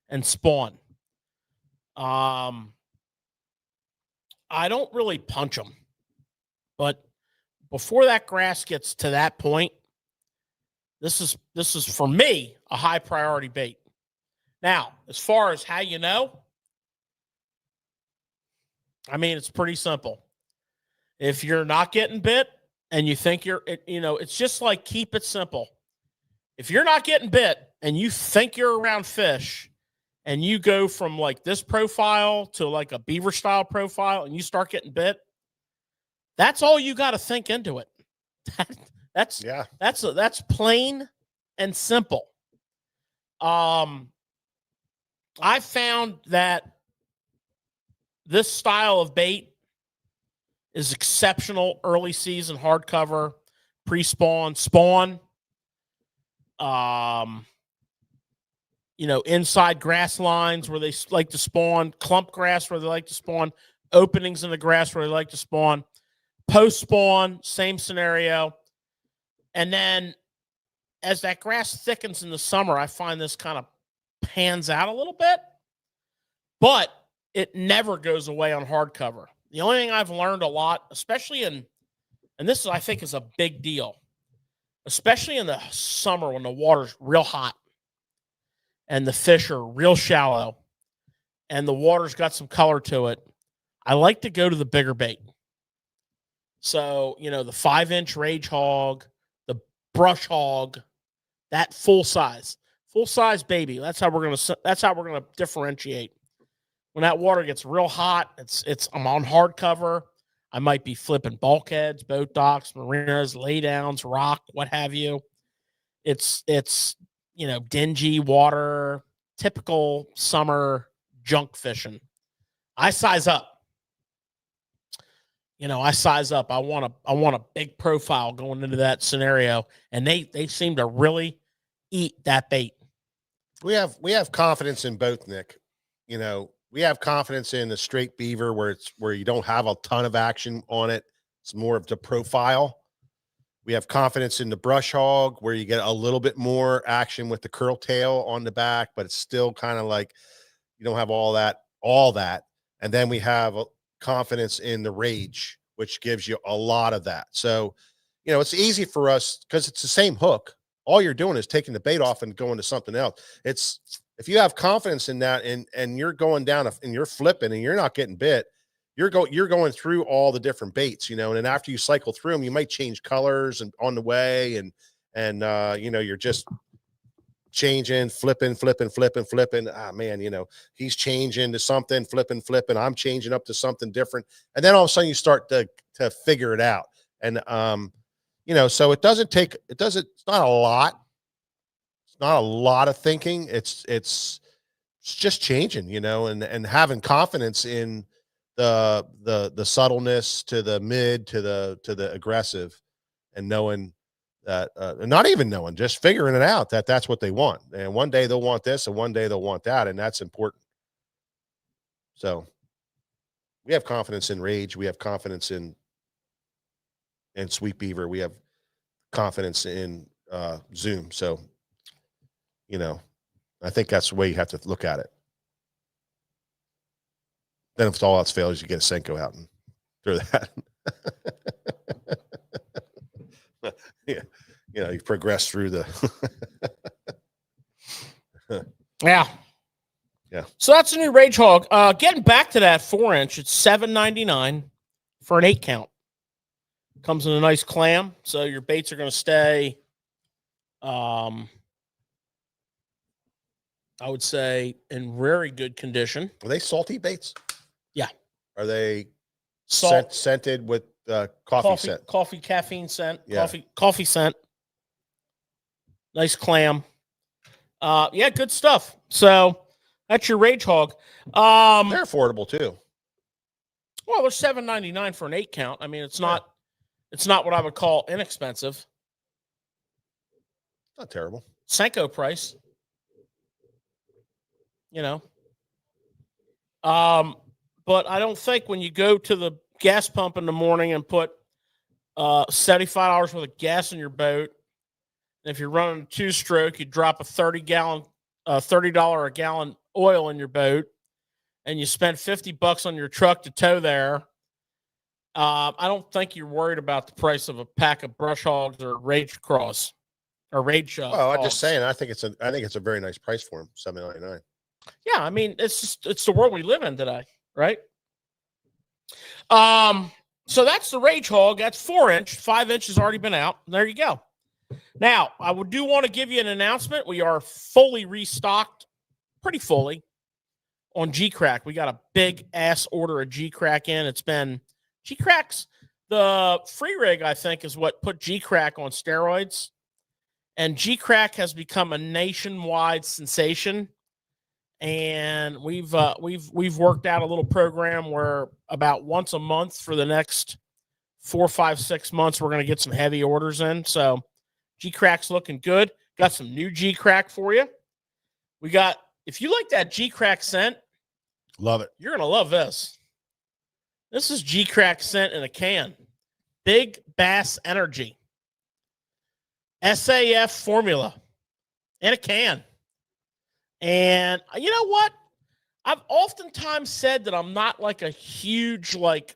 and spawn. I don't really punch them. But before that grass gets to that point, this is for me a high priority bait. Now, as far as how it's pretty simple. If you're not getting bit and you think it's just like keep it simple. If you're not getting bit and you think you're around fish and you go from like this profile to like a beaver style profile and you start getting bit, that's all you got to think into it. That's plain and simple. I found that this style of bait is exceptional early season hardcover, pre-spawn, spawn. Inside grass lines where they like to spawn, clump grass where they like to spawn, openings in the grass where they like to spawn, post spawn, same scenario. And then as that grass thickens in the summer, I find this kind of pans out a little bit, but it never goes away on hardcover. The only thing I've learned a lot, especially and this I think is a big deal, especially in the summer when the water's real hot and the fish are real shallow and the water's got some color to it, I like to go to the bigger bait. So, the 5-inch Rage Hog, the Brush Hog, that full size baby. That's how we're gonna differentiate. When that water gets real hot, I'm on hardcover. I might be flipping bulkheads, boat docks, marinas, laydowns, rock, what have you. It's dingy water, typical summer junk fishing. I size up. I size up. I want a big profile going into that scenario, and they seem to really eat that bait. We have confidence in both, Nick. We have confidence in the straight beaver where you don't have a ton of action on it. It's more of the profile. We have confidence in the Brush Hog where you get a little bit more action with the curl tail on the back, but it's still kind of like you don't have all that. And then we have confidence in the Rage, which gives you a lot of that. So, it's easy for us because it's the same hook. All you're doing is taking the bait off and going to something else. If you have confidence in that and you're going down and you're flipping and you're not getting bit, you're going through all the different baits, and then after you cycle through them, you might change colors and on the way and you're just changing, flipping. Ah, man, he's changing to something, flipping. I'm changing up to something different. And then all of a sudden you start to figure it out. And, so it's not a lot. It's not a lot of thinking. It's just changing, and having confidence in the subtleness to the mid, to the aggressive, and knowing that, not even knowing, just figuring it out that that's what they want. And one day they'll want this and one day they'll want that. And that's important. So we have confidence in Rage. We have confidence in Sweet Beaver. We have confidence in Zoom. So, I think that's the way you have to look at it. Then if all else fails, you get a Senko out and throw that. Yeah. You progress through the Yeah. Yeah. So that's a new Rage Hog. Getting back to that 4-inch, it's $7.99 for an 8 count. Comes in a nice clam, so your baits are going to stay. I would say in very good condition. Are they salty baits? Yeah. Are they Salt, scented with coffee scent? Coffee, caffeine scent, Yeah. coffee scent. Nice clam. Yeah, good stuff. So that's your Rage Hog. They're affordable too. Well, they're $7.99 for an 8 count. I mean, it's not what I would call inexpensive. Not terrible. Senko price. But I don't think when you go to the gas pump in the morning and put $75 worth of gas in your boat, and if you're running a 2-stroke, you drop a $30 a gallon oil in your boat, and you spend $50 on your truck to tow there. I don't think you're worried about the price of a pack of Brush Hogs or Rage Cross or Rage. Well, I'm just saying. I think it's a very nice price for them. $7.99. Yeah, I mean, it's the world we live in today, right? So that's the Rage Hog. That's 4-inch. 5-inch has already been out. There you go. Now, I do want to give you an announcement. We are fully restocked, pretty fully, on G-Crack. We got a big ass order of G-Crack in. It's been G-Crack's the free rig, I think, is what put G-Crack on steroids. And G-Crack has become a nationwide sensation. and we've worked out a little program where about once a month for the next 4, 5, 6 months, we're going to get some heavy orders in. So G-Crack's looking good. Got some new G-Crack for you. We got, if you like that G-Crack scent, Love it. you're going to love this. This is G-Crack scent in a can. Big Bass Energy. SAF formula in a can. And you know what? I've oftentimes said that I'm not like a huge like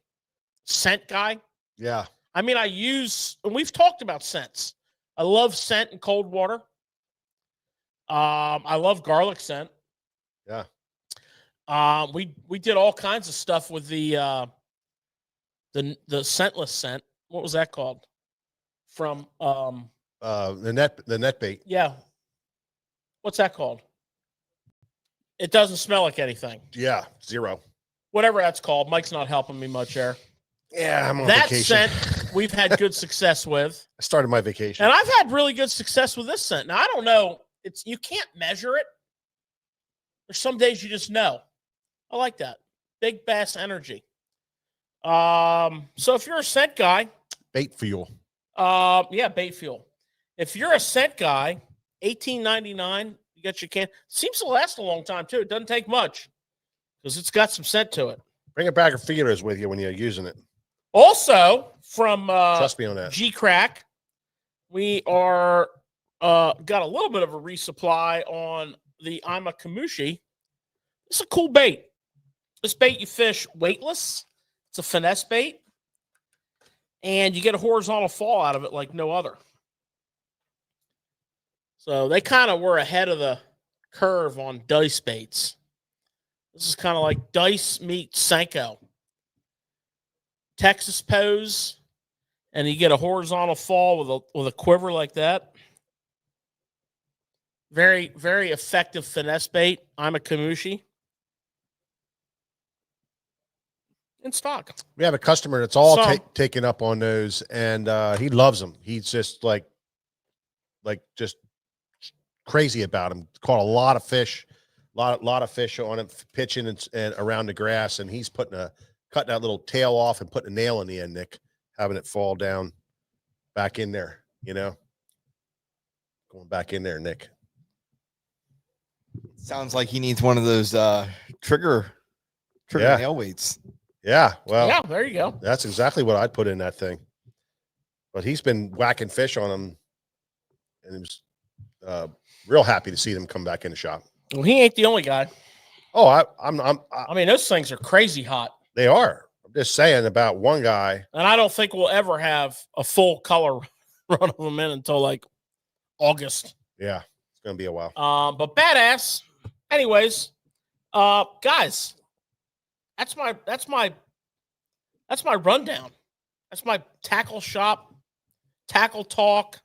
scent guy. Yeah. I mean, and we've talked about scents. I love scent in cold water. I love garlic scent. Yeah. We did all kinds of stuff with the scentless scent. What was that called? From The net bait. yeah. What's that called? It doesn't smell like anything. Yeah. 0. Whatever that's called. Mike's not helping me much there. Yeah. I'm on That vacation. scent we've had good success with. I started my vacation. And I've had really good success with this scent. Now I don't know. You can't measure it. There's some days you just know. I like that. Big Bass Energy. So if you're a scent guy, Bait fuel. yeah, bait fuel. If you're a scent guy, $18.99, you got your can. Seems to last a long time too. It doesn't take much because it's got some scent to it. Bring a bag of feelers with you when you're using it. Also, from Trust me on that. G-Crack, we are got a little bit of a resupply on the Ima Kamushi. It's a cool bait. This bait you fish weightless. It's a finesse bait. And you get a horizontal fall out of it like no other. So they kind of were ahead of the curve on dice baits. This is kind of like dice meet Senko. Texas pose, and you get a horizontal fall with a quiver like that. Very, very effective finesse bait. I'm a Kamushi. In stock. We have a customer that's all Some. taken up on those, and he loves them. He's just like just crazy about them. Caught a lot of fish, lot of fish on him, pitching and around the grass, and he's cutting that little tail off and putting a nail in the end, Nick, having it fall down back in there, going back in there, Nick. Sounds like he needs one of those trigger Yeah. nail weights. Yeah, well, Yeah, there you go. that's exactly what I'd put in that thing. But he's been whacking fish on them, and he was real happy to see them come back in the shop. Well, he ain't the only guy. Oh, I mean, those things are crazy hot. they are. I'm just saying about one guy. And I don't think we'll ever have a full color run of them in until like August. Yeah, it's gonna be a while. But badass. Anyways, guys, that's my rundown. That's my tackle shop, tackle talk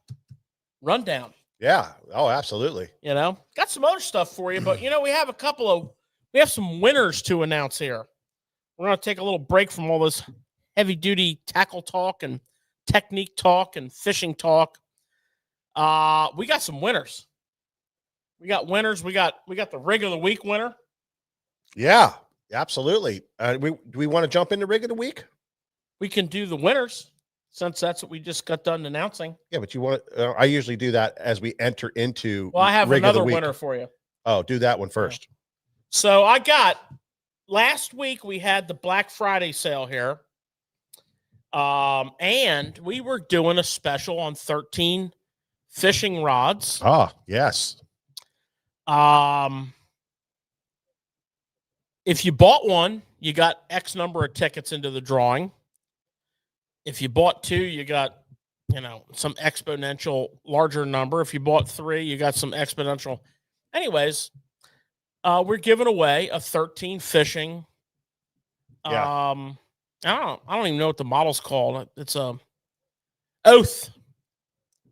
rundown. Yeah. Oh, absolutely. Got some other stuff for you, but we have some winners to announce here. We're going to take a little break from all this heavy duty tackle talk and technique talk and fishing talk. We got some winners. We got winners. We got the rig of the week winner. Yeah, absolutely. Do we want to jump into rig of the week? We can do the winners since that's what we just got done announcing. Yeah, but you want? I usually do that as we enter into. Well, I have rig of the another week. winner for you. Oh, do that one first. So I got last week we had the Black Friday sale here. And we were doing a special on 13 fishing rods. Ah, yes. If you bought one, you got X number of tickets into the drawing. If you bought 2, you got, some exponential larger number. If you bought 3, you got some exponential. Anyways, we're giving away a 13 fishing. Yeah. I don't even know what the model's called. It's a Oath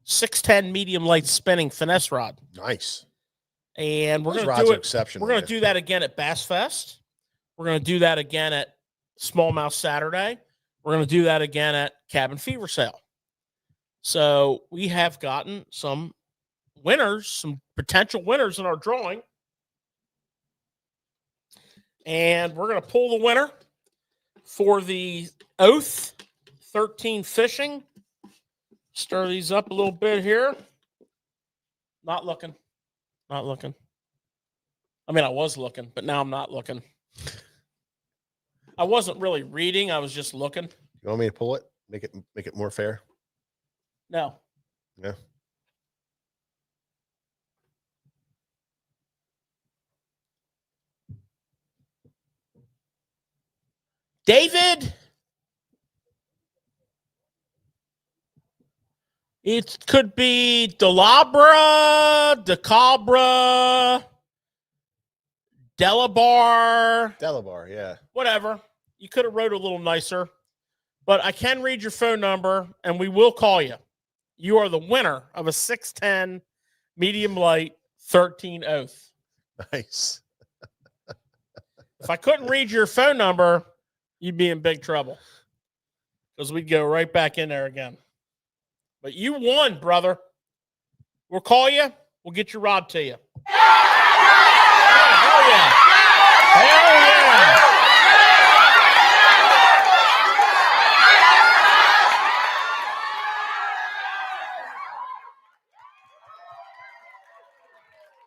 610 medium light spinning finesse rod. Nice. And we're Those going rods to do are it. exceptional. We're going to do that again at Bass Fest. We're going to do that again at Smallmouth Saturday. We're going to do that again at Cabin Fever Sale. So we have gotten some winners, some potential winners in our drawing. And we're going to pull the winner for the Oath 13 fishing. Stir these up a little bit here. Not looking. Not looking. I mean, I was looking, but now I'm not looking. I wasn't really reading. I was just looking. You want me to pull it? Make it more fair? No. No. David. It could be Delabra, DeCabra, Delabar, Delabar, yeah. whatever. You could have wrote a little nicer, but I can read your phone number and we will call you. You are the winner of a 610 medium light 13 Oath. Nice. If I couldn't read your phone number, you'd be in big trouble because we'd go right back in there again. But you won, brother. We'll call you. We'll get your rod to you. Yeah, hell yeah. Hell yeah.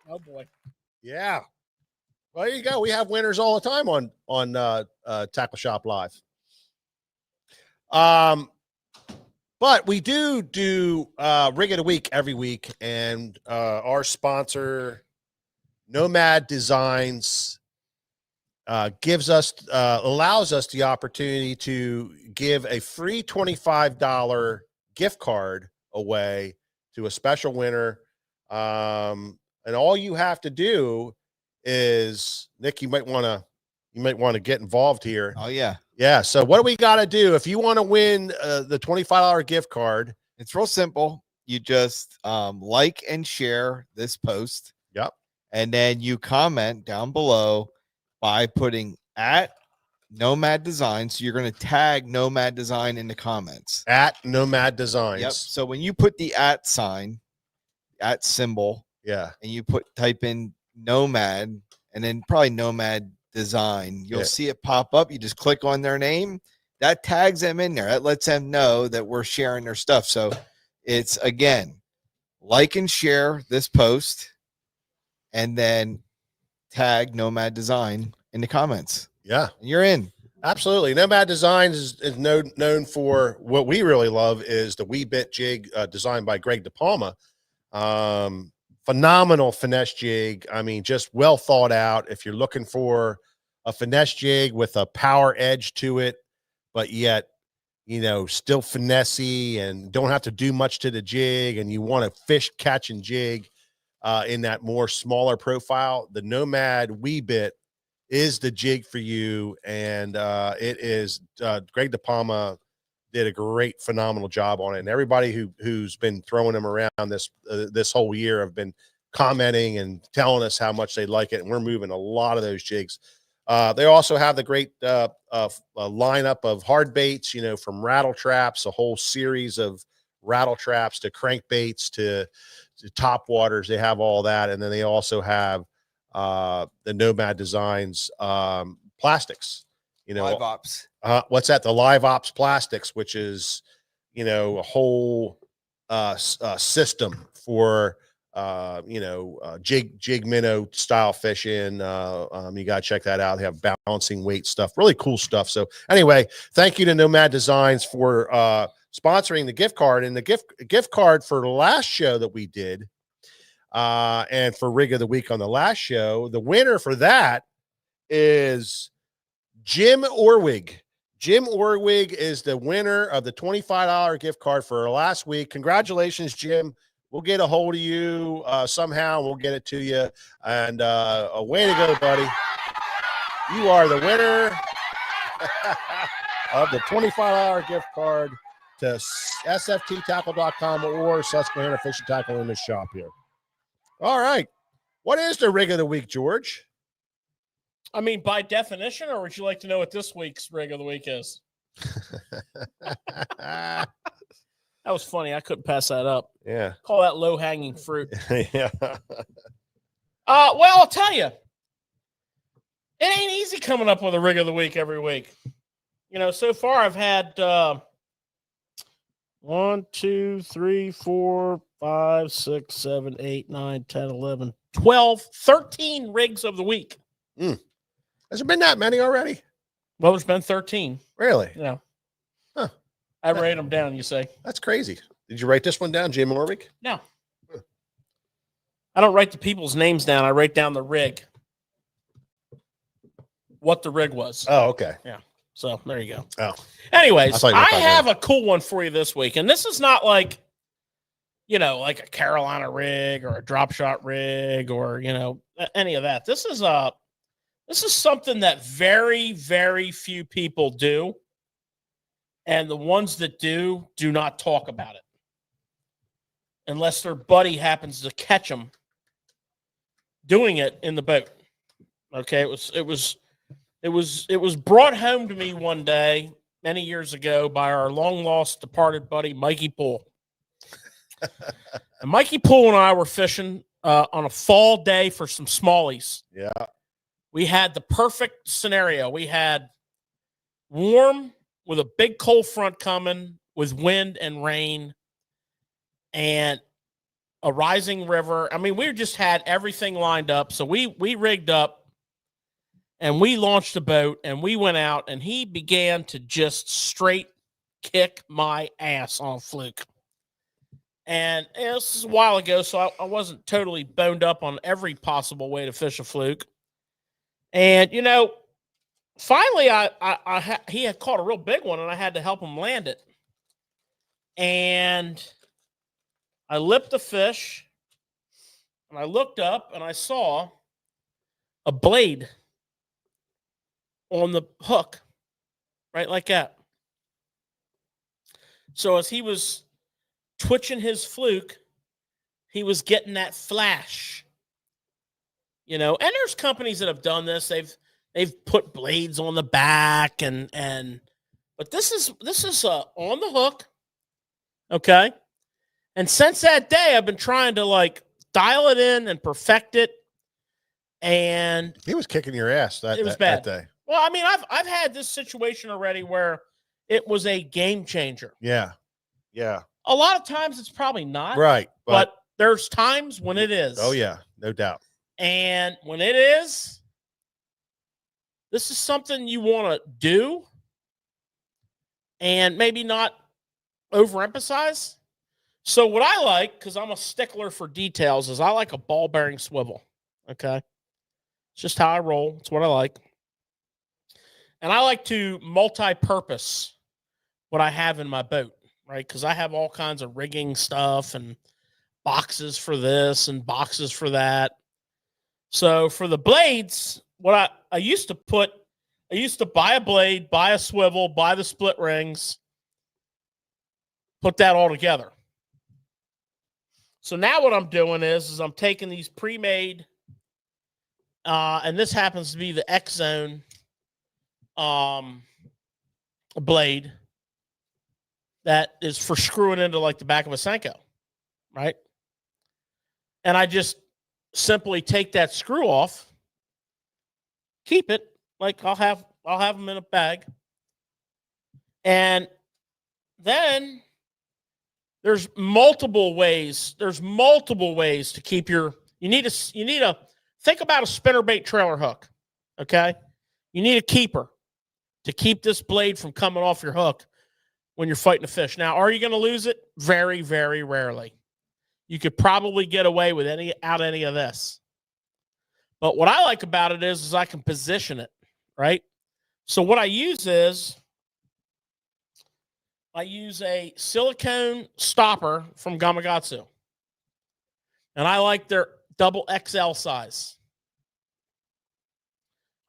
Oh, boy. Yeah. Well, there you go. We have winners all the time on Tackle Shop Live. But we do Rig of the Week every week, and our sponsor, Nomad Designs, allows us the opportunity to give a free $25 gift card away to a special winner. And all you have to do is, Nick, you might want to get involved here. Oh yeah. Yeah. So what do we got to do if you want to win the $25 gift card? It's real simple. You just like and share this post. Yep. And then you comment down below by putting at Nomad Design. So you're going to tag Nomad Design in the comments. At Nomad Designs. Yep. So when you put the at sign, at symbol, Yeah. and you type in Nomad and then probably Nomad Design, you'll see it pop up. You just click on their name. That tags them in there. That lets them know that we're sharing their stuff. So it's, again, like and share this post and then tag Nomad Design in the comments. Yeah. And you're in. Absolutely. Nomad Designs is known for what we really love is the Wee Bit jig designed by Greg DePalma. Phenomenal finesse jig. I mean, just well thought out. If you're looking for a finesse jig with a power edge to it, but yet, still finessey and don't have to do much to the jig, and you want a fish catch and jig in that more smaller profile, the Nomad Wee Bit is the jig for you. And it is Greg DePalma did a great, phenomenal job on it. And everybody who's been throwing them around this whole year have been commenting and telling us how much they like it. And we're moving a lot of those jigs. They also have the great lineup of hard baits, from rattle traps, a whole series of rattle traps to crankbaits to top waters. They have all that. And then they also have the Nomad Designs plastics, Live Ops. What's that? The Live Ops plastics, which is, a whole system for, jig minnow style fishing. You got to check that out. They have balancing weight stuff, really cool stuff. So anyway, thank you to Nomad Designs for sponsoring the gift card. And the gift card for the last show that we did, and for Rig of the Week on the last show, the winner for that is Jim Orwig. Jim Orwig is the winner of the $25 gift card for last week. Congratulations, Jim. We'll get a hold of you somehow. We'll get it to you. And a way to go, buddy. You are the winner of the $25 gift card to sfttackle.com or Susquehanna Fishing Tackle in the shop here. All right. What is the Rig of the Week, George? I mean, by definition, or would you like to know what this week's Rig of the Week is? That was funny. I couldn't pass that up. Yeah. Call that low-hanging fruit. Yeah. Well, I'll tell you. It ain't easy coming up with a rig of the week every week. So far I've had 1, 2, 3, 4, 5, 6, 7, 8, 9, 10, 11, 12, 13 rigs of the week. Has there been that many already? Well, there's been 13. Really? Yeah. Huh. I write them down, you say? That's crazy. Did you write this one down, Jim Orvik? No. I don't write the people's names down. I write down the rig. What the rig was. Oh, okay. So there you go. Oh. Anyways, I I have a cool one for you this week. And this is not like, like a Carolina rig or a drop shot rig or, any of that. This is something that very, very few people do. And the ones that do not talk about it. Unless their buddy happens to catch them doing it in the boat. Okay. It was brought home to me one day many years ago by our long lost departed buddy, Mikey Poole. And Mikey Poole and I were fishing on a fall day for some smallies. Yeah. We had the perfect scenario. We had warm with a big cold front coming with wind and rain and a rising river. I mean, we just had everything lined up. So we rigged up and we launched the boat and we went out and he began to just straight kick my ass on a fluke. And this is a while ago, so I wasn't totally boned up on every possible way to fish a fluke. And, finally he had caught a real big one and I had to help him land it. And I lipped the fish and I looked up and I saw a blade on the hook, right like that. So as he was twitching his fluke, he was getting that flash, and there's companies that have done this. They've put blades on the back but this is on the hook. Okay. And since that day, I've been trying to dial it in and perfect it. And he was kicking your ass it was bad. that day. Well, I mean, I've had this situation already where it was a game changer. Yeah. Yeah. A lot of times it's probably not. Right. But there's times when it is. Oh, yeah. No doubt. And when it is, this is something you want to do and maybe not overemphasize. So what I like, because I'm a stickler for details, is I like a ball bearing swivel. Okay. It's just how I roll. It's what I like. And I like to multi-purpose what I have in my boat, right? Because I have all kinds of rigging stuff and boxes for this and boxes for that. So for the blades, what I used to buy a blade, buy a swivel, buy the split rings, put that all together. So now what I'm doing is I'm taking these pre-made, and this happens to be the X-Zone blade that is for screwing into the back of a Senko, right? And I just simply take that screw off, keep it, I'll have them in a bag. And then there's multiple ways to keep you need a think about a spinnerbait trailer hook. Okay. You need a keeper to keep this blade from coming off your hook when you're fighting a fish. Now, are you going to lose it? Very, very rarely. You could probably get away with any of this. But what I like about it is I can position it, right? So what I use is I use a silicone stopper from Gamakatsu. And I like their double XL size.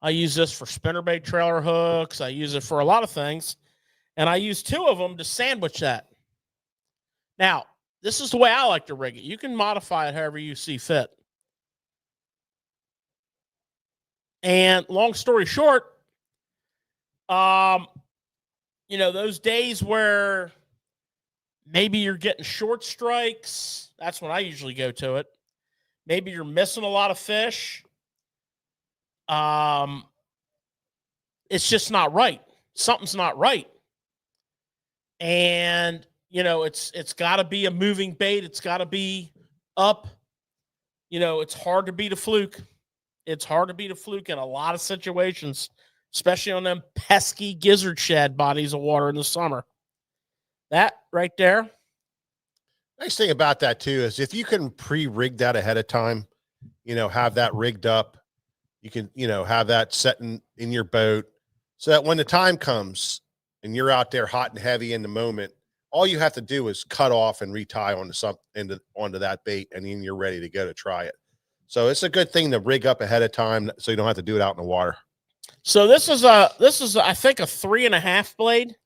I use this for spinnerbait trailer hooks. I use it for a lot of things. And I use 2 of them to sandwich that. Now, this is the way I like to rig it. You can modify it however you see fit. And long story short, those days where maybe you're getting short strikes, that's when I usually go to it. Maybe you're missing a lot of fish. it's just not right. Something's not right. And, it's got to be a moving bait. It's got to be up. It's hard to beat a fluke. It's hard to beat a fluke in a lot of situations, especially on them pesky gizzard shad bodies of water in the summer. That right there. Nice thing about that too is if you can pre-rig that ahead of time, have that rigged up, you can, have that set in your boat so that when the time comes and you're out there hot and heavy in the moment, all you have to do is cut off and retie onto that bait, and then you're ready to go to try it. So it's a good thing to rig up ahead of time so you don't have to do it out in the water. So this is I think a 3.5 blade.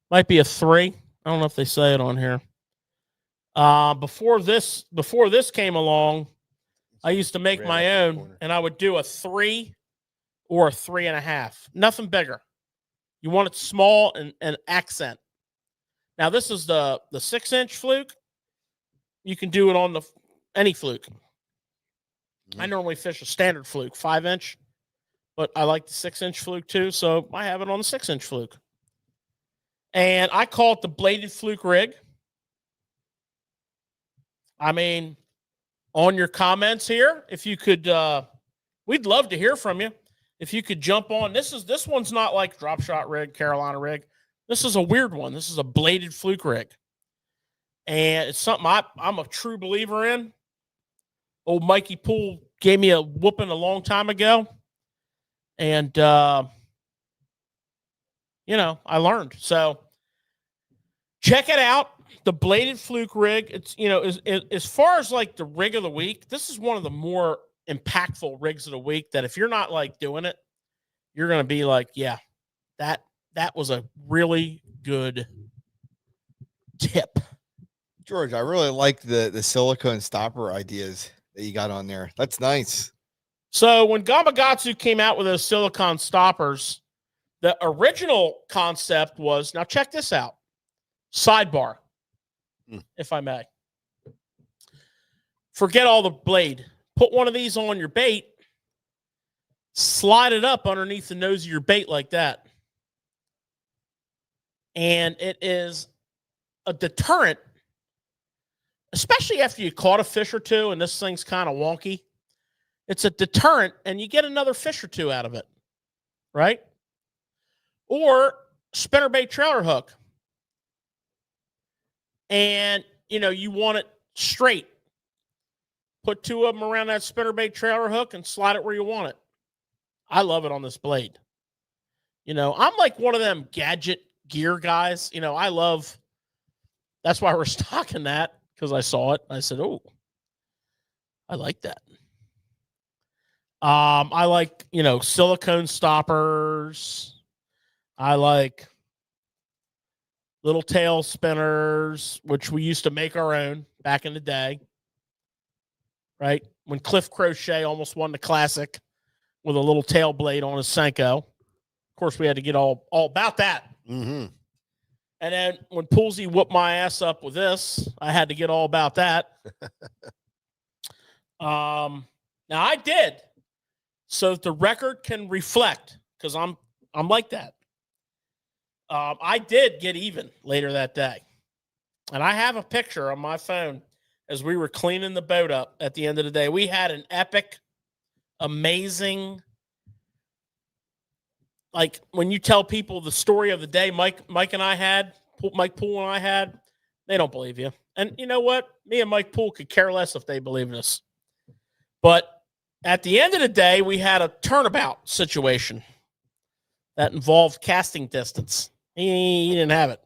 Might be a 3. I don't know if they say it on here. Before this came along, I used to make my own, and I would do a 3 or a 3.5. Nothing bigger. You want it small and accent. Now this is the 6-inch fluke. You can do it on any fluke. I normally fish a standard fluke, 5-inch, but I like the 6-inch fluke too, so I have it on the 6-inch fluke. And I call it the bladed fluke rig. I mean, on your comments here, if you could, we'd love to hear from you. If you could jump on, this one's not like drop shot rig, Carolina rig. This is a weird one. This is a bladed fluke rig. And it's something I'm a true believer in. Old Mikey Poole gave me a whooping a long time ago. And, I learned. So check it out. The bladed fluke rig. It's, as far as like the rig of the week, this is one of the more impactful rigs of the week that if you're not like doing it, you're going to be like, yeah, that was a really good tip. George, I really like the silicone stopper ideas that you got on there. That's nice. So when Gamakatsu came out with those silicone stoppers, the original concept was, now check this out, sidebar, if I may. Forget all the blade. Put one of these on your bait, slide it up underneath the nose of your bait like that. And it is a deterrent, especially after you caught a fish or two and this thing's kind of wonky. It's a deterrent and you get another fish or two out of it, right? Or spinnerbait trailer hook. And, you want it straight. Put 2 of them around that spinnerbait trailer hook and slide it where you want it. I love it on this blade. I'm like one of them gadget gear guys. That's why we're stocking that, because I saw it. I said, oh, I like that. I like, silicone stoppers. I like little tail spinners, which we used to make our own back in the day. Right? When Cliff Crochet almost won the classic with a little tail blade on his Senko. Of course, we had to get all about that. Mm-hmm. And then when Poolsy whooped my ass up with this, I had to get all about that. Now I did, so that the record can reflect, because I'm like that. I did get even later that day, and I have a picture on my phone as we were cleaning the boat up at the end of the day. We had an epic, amazing, like when you tell people the story of the day Mike Poole and I had, they don't believe you. And you know what? Me and Mike Poole could care less if they believe in us. But at the end of the day, we had a turnabout situation that involved casting distance. He didn't have it.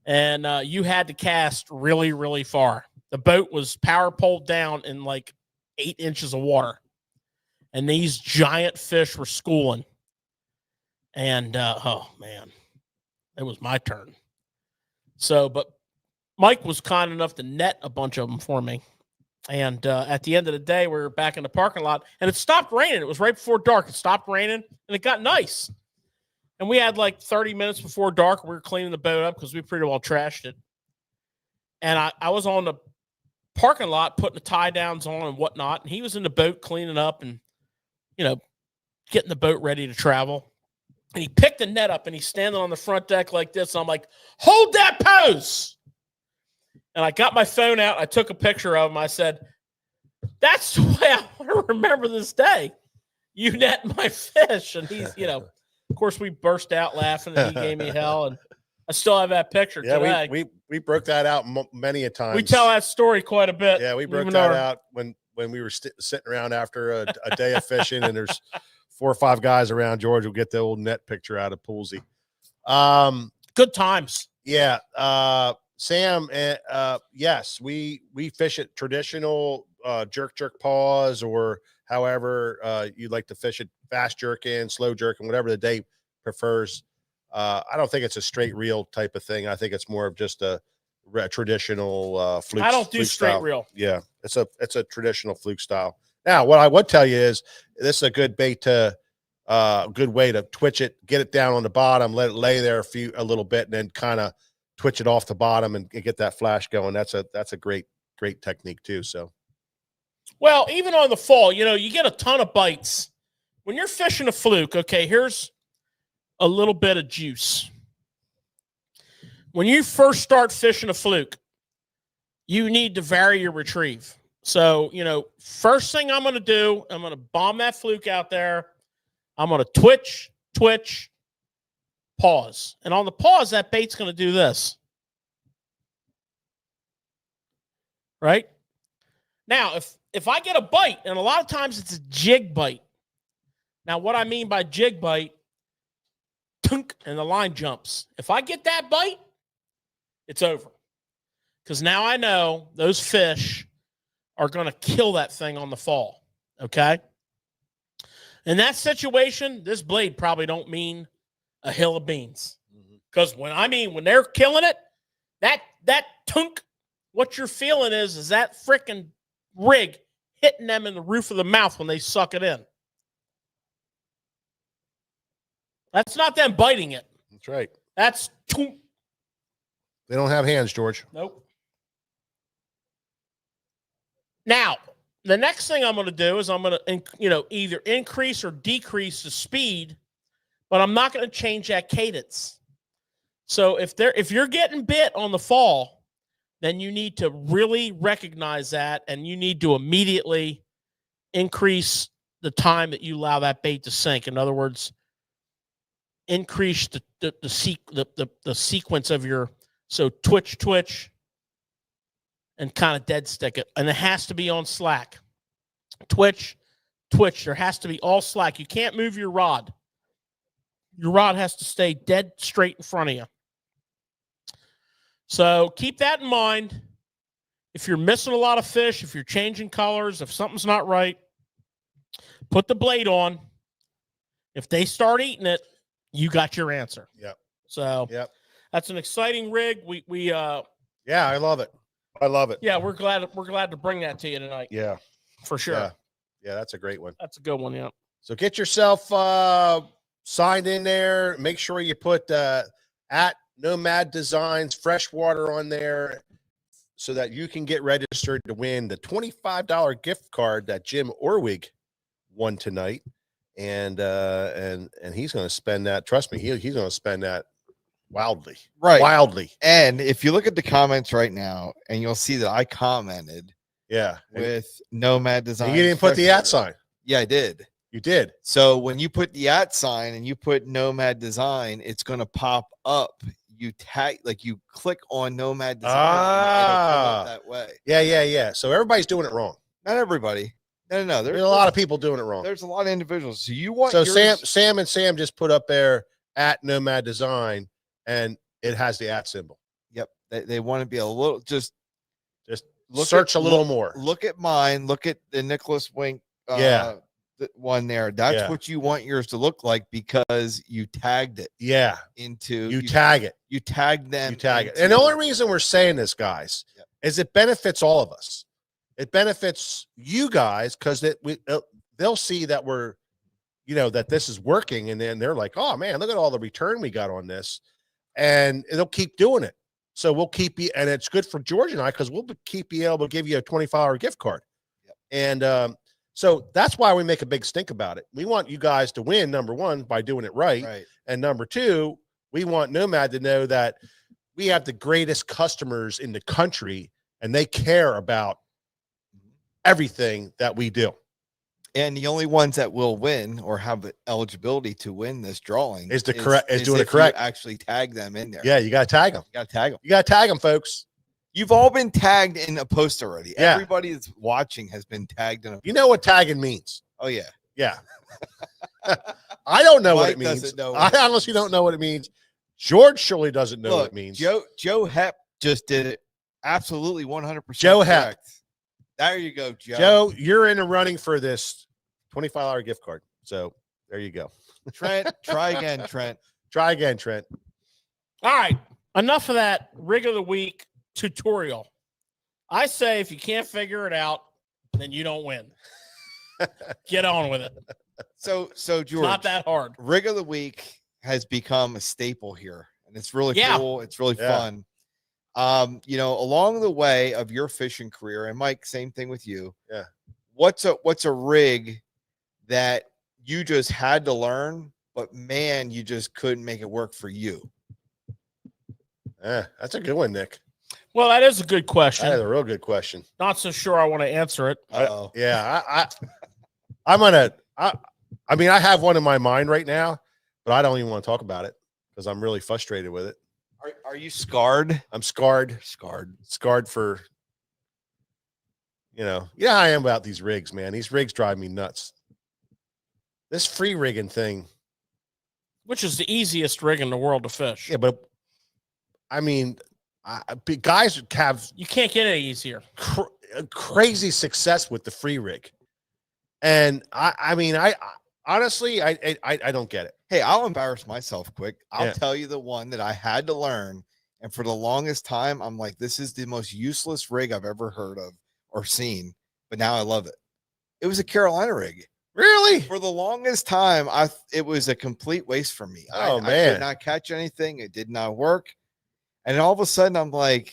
And you had to cast really, really far. The boat was power poled down in like 8 inches of water. And these giant fish were schooling. And, oh, man, it was my turn. So, but Mike was kind enough to net a bunch of them for me. And at the end of the day, we were back in the parking lot. And it stopped raining. It was right before dark. It stopped raining, and it got nice. And we had like 30 minutes before dark. We were cleaning the boat up because we pretty well trashed it. And I was on the parking lot putting the tie downs on and whatnot. And he was in the boat cleaning up and, getting the boat ready to travel. And he picked the net up and he's standing on the front deck like this. And I'm like, hold that pose. And I got my phone out. I took a picture of him. I said, that's the way I want to remember this day. You net my fish. And he's, you know, of course, we burst out laughing and he gave me hell. And I still have that picture today. We broke that out many a time. We tell that story quite a bit. Yeah, we broke that out when we were sitting around after a day of fishing, and there's 4 or 5 guys around. George will get the old net picture out of Poolsy. Good times. Yeah, Sam. Yes, we fish at traditional jerk paws, or however you'd like to fish it, fast jerk in, slow jerk, and whatever the day prefers. I don't think it's a straight reel type of thing. I think it's more of just a traditional fluke. I don't do fluke straight style. reel. Yeah, it's a traditional fluke style. Now, what I would tell you is this is a good bait to good way to twitch it, get it down on the bottom, let it lay there a little bit, and then kind of twitch it off the bottom and get that flash going. That's a great technique too. So, well, even on the fall, you know, you get a ton of bites when you're fishing a fluke. Okay, here's a little bit of juice. When you first start fishing a fluke, you need to vary your retrieve. So, you know, first thing I'm going to do, I'm going to bomb that fluke out there. I'm going to twitch, pause. And on the pause, that bait's going to do this. Right? Now, if I get a bite, and a lot of times it's a jig bite. Now, what I mean by jig bite, and the line jumps. If I get that bite, it's over. Because now I know those fish are going to kill that thing on the fall. Okay? In that situation, this blade probably don't mean a hill of beans. Because when they're killing it, that tunk, what you're feeling is that freaking rig hitting them in the roof of the mouth when they suck it in. That's not them biting it. that's right. That's tunk. They don't have hands, George. Nope. Now, the next thing I'm going to do is I'm going to, either increase or decrease the speed, but I'm not going to change that cadence. So if you're getting bit on the fall, then you need to really recognize that, and you need to immediately increase the time that you allow that bait to sink. In other words, increase the sequence of your, so twitch, and kind of dead stick it. And it has to be on slack. Twitch. There has to be all slack. You can't move your rod. Your rod has to stay dead straight in front of you. So keep that in mind. If you're missing a lot of fish, if you're changing colors, if something's not right, put the blade on. If they start eating it, you got your answer. Yep. So that's an exciting rig. Yeah, I love it. Yeah, we're glad to bring that to you tonight. Yeah, for sure. Yeah, that's a great one. That's a good one. Yeah. So get yourself signed in there. Make sure you put at Nomad Designs Freshwater on there so that you can get registered to win the $25 gift card that Jim Orwig won tonight. And he's going to spend that. Trust me, he's going to spend that wildly. And if you look at the comments right now, and you'll see that I commented with Nomad Design. You didn't put the @ sign. Yeah, I did. You did. So when you put the @ sign and you put Nomad Design, it's going to pop up. You click on Nomad Design. It'll come up that way. Yeah. So everybody's doing it wrong. Not everybody. No. There's a lot of people doing it wrong. There's a lot of individuals. So you want Sam just put up there at Nomad Design, and it has the @ symbol. Yep. They want to be a little just search a little more. Look at mine. Look at the Nicholas Wink one there. That's what you want yours to look like, because you tagged it. Yeah. You tag it. You tag them. You tag it. And the only reason we're saying this, guys, is it benefits all of us. It benefits you guys because they'll see that we're, that this is working, and then they're like, oh man, look at all the return we got on this, and they'll keep doing it. So we'll keep you, and it's good for George and I because we'll keep being able to give you a $25 gift card. And So that's why we make a big stink about it. We want you guys to win, number one, by doing it right. Right. And number two, we want Nomad to know that we have the greatest customers in the country and they care about everything that we do. And the only ones that will win or have the eligibility to win this drawing Is doing it if correct. you actually tag them in there. Yeah, you got to tag them. You got to tag them. You got to tag them, folks. You've all been tagged in a post already. Yeah. Everybody that's watching has been tagged in a. You know what tagging means. Oh yeah. Yeah. I don't know what Mike it means. doesn't know I what it honestly don't know what it means. George surely doesn't know what it means. Joe Hep just did it absolutely 100%. Joe Hep. correct. There you go, Joe. Joe, you're in the running for this $25 gift card. So there you go. Trent, try again, Trent. Try again, Trent. All right. Enough of that rig of the week tutorial. I say if you can't figure it out, then you don't win. Get on with it. So It's George, not that hard. rig of the week has become a staple here, and it's really Yeah. cool. It's really Yeah. fun. You know, along the way of your fishing career, and Mike, same thing with you. Yeah. What's a rig that you just had to learn, but man, you just couldn't make it work for you? Yeah, that's a good one, Nick. Well, that is a good question. That is a real good question. Not so sure I want to answer it. Uh-oh. Yeah, I'm gonna. I mean, I have one in my mind right now, but I don't even want to talk about it because I'm really frustrated with it. Are you scarred? I'm scarred for. Yeah, I am about these rigs, man. These rigs drive me nuts. This free rigging thing. Which is the easiest rig in the world to fish. Yeah, but I mean, guys have You can't get any easier. crazy success with the free rig, and I mean, I honestly, I don't get it. Hey, I'll embarrass myself quick. I'll Yeah. tell you the one that I had to learn. And for the longest time, I'm like, this is the most useless rig I've ever heard of or seen. But now I love it. It was a Carolina rig. Really? For the longest time, it was a complete waste for me. Oh, I man. could not catch anything. It did not work. And all of a sudden, I'm like,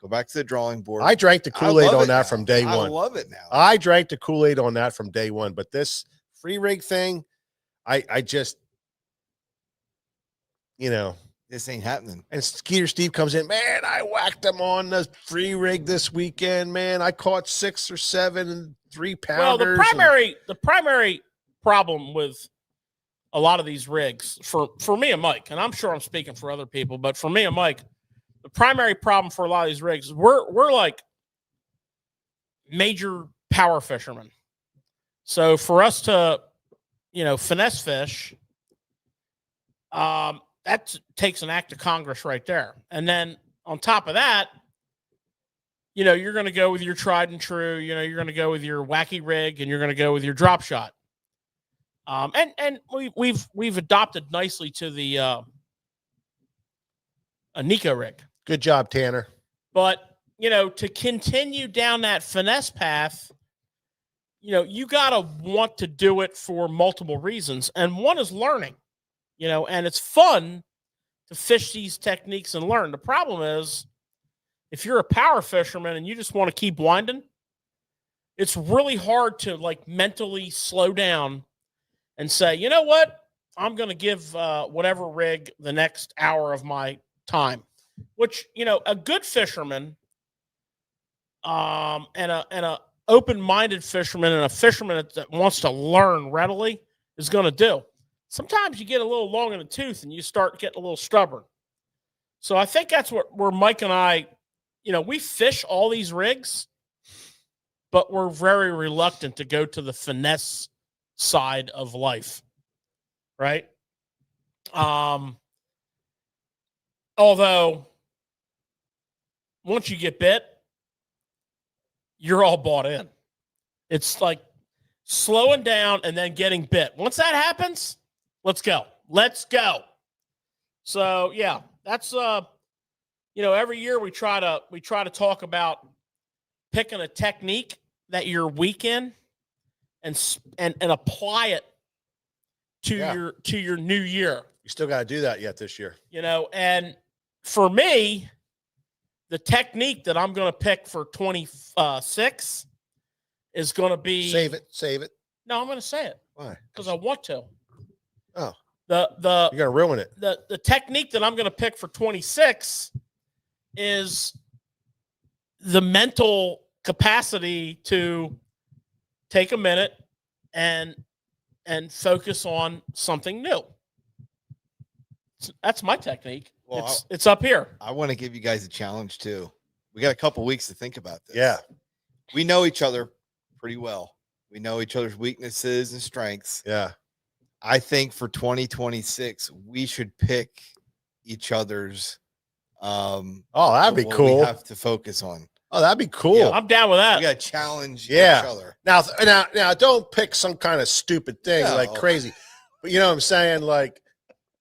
go back to the drawing board. I drank the I Kool-Aid love on it that now. from day I one. love it now. I drank the Kool-Aid on that from day one. But this free rig thing, I just, This ain't happening. and Skeeter Steve comes in, man, I whacked him on the free rig this weekend, man. I caught 6 or 7 and 3 Well, pounders. the primary problem with a lot of these rigs for me and Mike, and I'm sure I'm speaking for other people, but for me and Mike, the primary problem for a lot of these rigs, we're like major power fishermen. So for us to, finesse fish, that takes an act of Congress right there. And then on top of that, you're going to go with your tried and true, you're going to go with your wacky rig and you're going to go with your drop shot. And we've adopted nicely to the a Nico rig. Good job, Tanner. But, to continue down that finesse path, you got to want to do it for multiple reasons. And one is learning, and it's fun to fish these techniques and learn. The problem is if you're a power fisherman and you just want to keep winding, it's really hard to mentally slow down and say, you know what? I'm going to give whatever rig the next hour of my time, which, a good fisherman and a open-minded fisherman and a fisherman that wants to learn readily is going to do. Sometimes you get a little long in the tooth and you start getting a little stubborn. So I think that's where Mike and I, we fish all these rigs, but we're very reluctant to go to the finesse side of life. Right? Although once you get bit, you're all bought in. It's like slowing down and then getting bit. Once that happens, let's go. Let's go. So yeah, that's every year we try to talk about picking a technique that you're weak in and apply it to your new year. You still got to do that yet this year. And for me, the technique that I'm going to pick for 26 is going to be Save it. Save it. No, I'm going to say it Why? because I want to. Oh. The You're gonna ruin it. the technique that I'm going to pick for 26 is the mental capacity to take a minute and focus on something new. That's my technique. Well, It's up here. I want to give you guys a challenge too. We got a couple weeks to think about this. Yeah. We know each other pretty well. We know each other's weaknesses and strengths. Yeah. I think for 2026, we should pick each other's Oh, that'd be what cool. we have to focus on. Oh, that'd be cool. Yeah. I'm down with We that. got to challenge Yeah. each other. Now, don't pick some kind of stupid thing like No. crazy. But you know what I'm saying? Like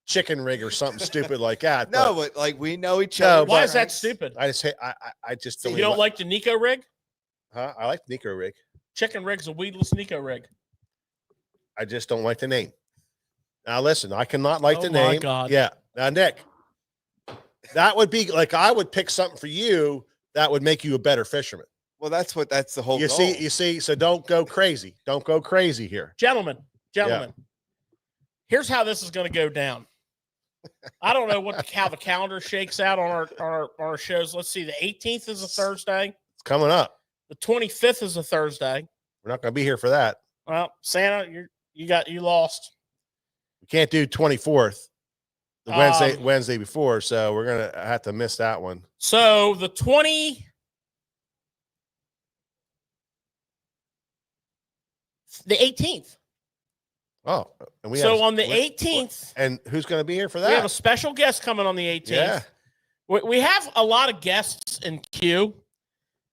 chicken rig or something stupid like that. No, but like we know each No, other. Why is that stupid? I just hate. I just You don't like the Nico rig? Huh? I like Nico rig. Chicken rig's a weedless Nico rig. I just don't like the name. Now listen, I cannot like Oh the my name. God. Yeah. Now Nick, that would be like I would pick something for you that would make you a better fisherman. Well, that's the whole You goal. see. So don't go crazy. Don't go crazy here. Gentlemen, here's how this is going to go down. I don't know how the calendar shakes out on our shows. Let's see. The 18th is a Thursday. It's coming up. The 25th is a Thursday. We're not going to be here for that. Well, Santa, you lost. We can't do 24th, the Um, Wednesday before, so we're gonna have to miss that one. So the 18th. Oh, and On the 18th, and who's going to be here for we have a that? special guest coming on the 18th. Yeah, We have a lot of guests in queue,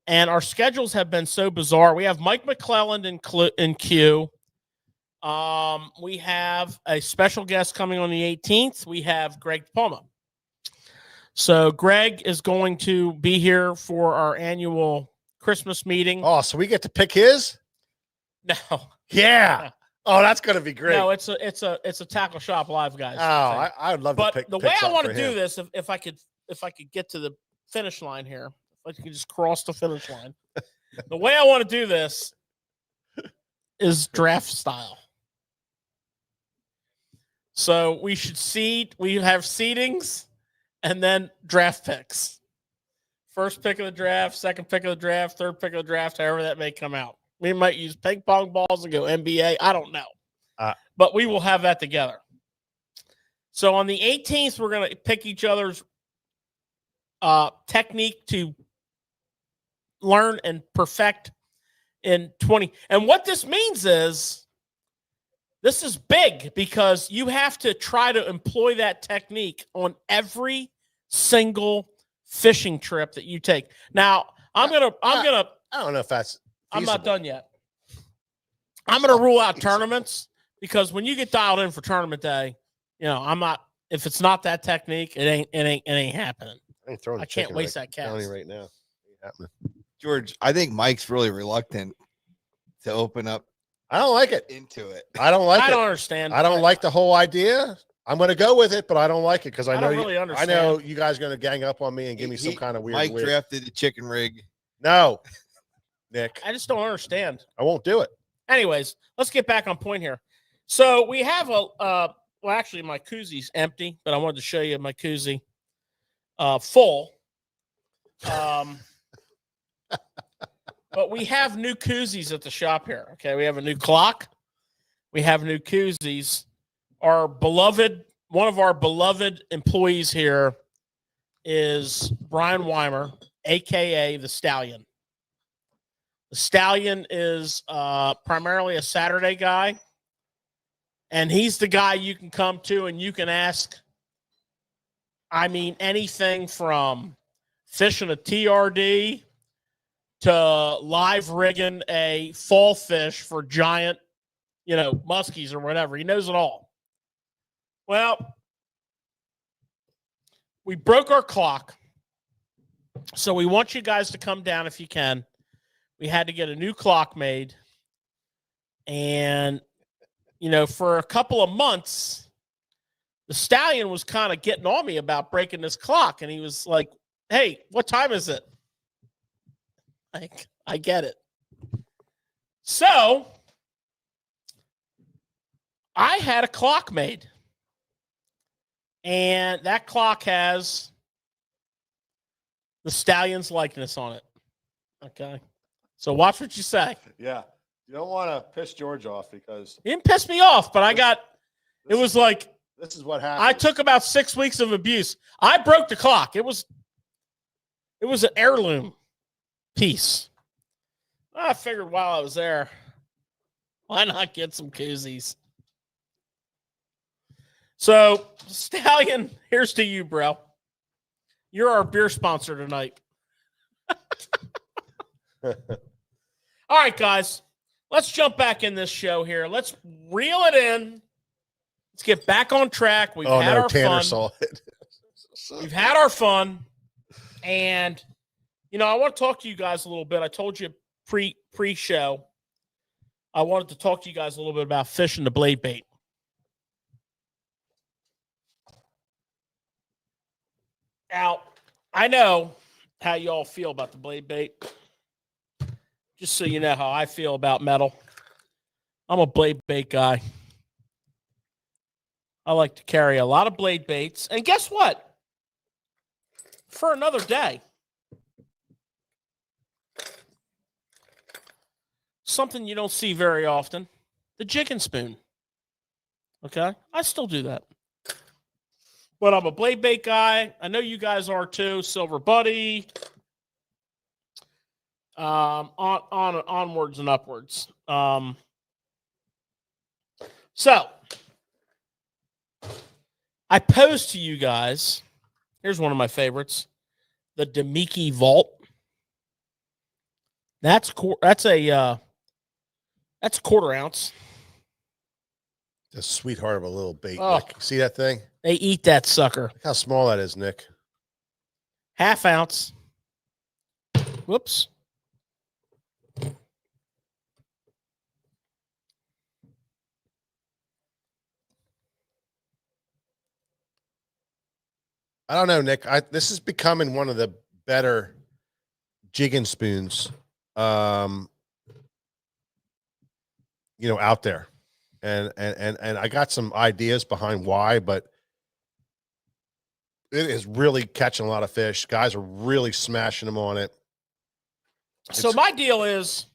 and our schedules have been so bizarre. We have Mike McClelland in queue. We have a special guest coming on the 18th. We have Greg Palma. So Greg is going to be here for our annual Christmas meeting. Oh, so we get to pick his? No, Yeah. Oh, that's going to be great. no, it's a Tackle Shop Live, guys. Oh, I would love but to pick. the pick way I something want for to do him. this, if I could get to the finish line here, if I could just cross the finish line. The way I want to do this is draft style. So we should seed. We have seedings, and then draft picks. First pick of the draft, second pick of the draft, third pick of the draft, however that may come out. We might use ping pong balls and go NBA. I don't know. But we will have that together. So on the 18th, we're going to pick each other's technique to learn and perfect in 20. And what this means is this is big because you have to try to employ that technique on every single fishing trip that you take. Now, I'm going to I don't know if that's. I'm not feasible. done yet. I'm going to rule out tournaments because when you get dialed in for tournament day, I'm not. If it's not that technique, it ain't happening. ain't throwing I the can't chicken waste right- that cast. telling you right now. Ain't happening. George, I think Mike's really reluctant to open up I don't like it. into it. I don't like I it. don't understand. I don't like the whole idea. I'm going to go with it, but I don't like it because I I know don't really I understand. know you guys are going to gang up on me and give me some kind of weird. Mike weird. drafted the chicken rig. No, Nick, I just don't understand. I won't do it. Anyways, let's get back on point here. So we have well, actually, my koozie's empty, but I wanted to show you my koozie full. But we have new koozies at the shop here. Okay, we have a new clock. We have new koozies. One of our beloved employees here is Brian Weimer, aka the Stallion. The Stallion is primarily a Saturday guy, and he's the guy you can come to and you can ask. I mean, anything from fishing a TRD to live rigging a fall fish for giant, muskies or whatever. He knows it all. Well, we broke our clock, so we want you guys to come down if you can. We had to get a new clock made. And, for a couple of months, the Stallion was kind of getting on me about breaking this clock. And he was like, hey, what time is it? Like, I get it. So I had a clock made, and that clock has the Stallion's likeness on it. Okay. So watch what you say. Yeah. You don't want to piss George off because It didn't piss me off, but it was like, this is what happened. I took about 6 weeks of abuse. I broke the clock. It was an heirloom piece. I figured while I was there, why not get some koozies? So, Stallion, here's to you, bro. You're our beer sponsor tonight. All right, guys. Let's jump back in this show here. Let's reel it in. Let's get back on track. We've had our Tanner fun. saw it. We've had our fun. And, I want to talk to you guys a little bit. I told you pre-show, I wanted to talk to you guys a little bit about fishing the blade bait. Now, I know how you all feel about the blade bait. Just so you know how I feel about metal. I'm a blade bait guy. I like to carry a lot of blade baits. And guess what? For another day. Something you don't see very often. The jig and spoon. Okay? I still do that. But I'm a blade bait guy. I know you guys are too. Silver Buddy. Onwards and upwards. So I posed to you guys. Here's one of my favorites, the Demiki Vault. That's a quarter ounce. The sweetheart of a little bait. Oh. Nick. See that thing? They eat that sucker. Look how small that is, Nick. Half ounce. Whoops. I don't know, Nick. This is becoming one of the better jigging spoons, out there, and I got some ideas behind why, but it is really catching a lot of fish. Guys are really smashing them on it. So my deal is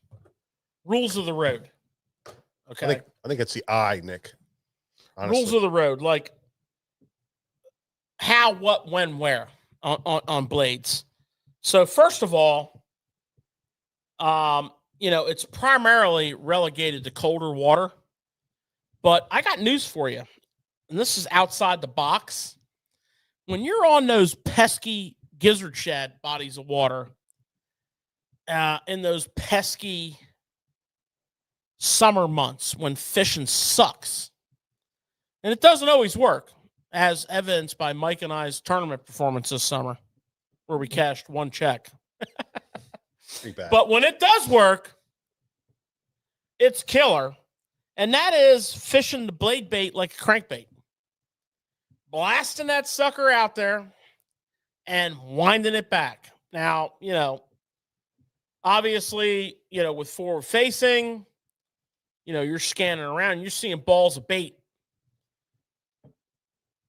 rules of the road. Okay. I think it's the eye, Nick. Honestly. Rules of the road, like how, what, when, where on blades. So first of all, it's primarily relegated to colder water, but I got news for you. And this is outside the box. When you're on those pesky gizzard shad bodies of water, in those pesky summer months when fishing sucks, and it doesn't always work, as evidenced by Mike and I's tournament performance this summer, where we cashed one check. Pretty bad. But when it does work, it's killer. And that is fishing the blade bait like a crankbait. Blasting that sucker out there and winding it back. Now, obviously, with forward facing, you're scanning around, you're seeing balls of bait.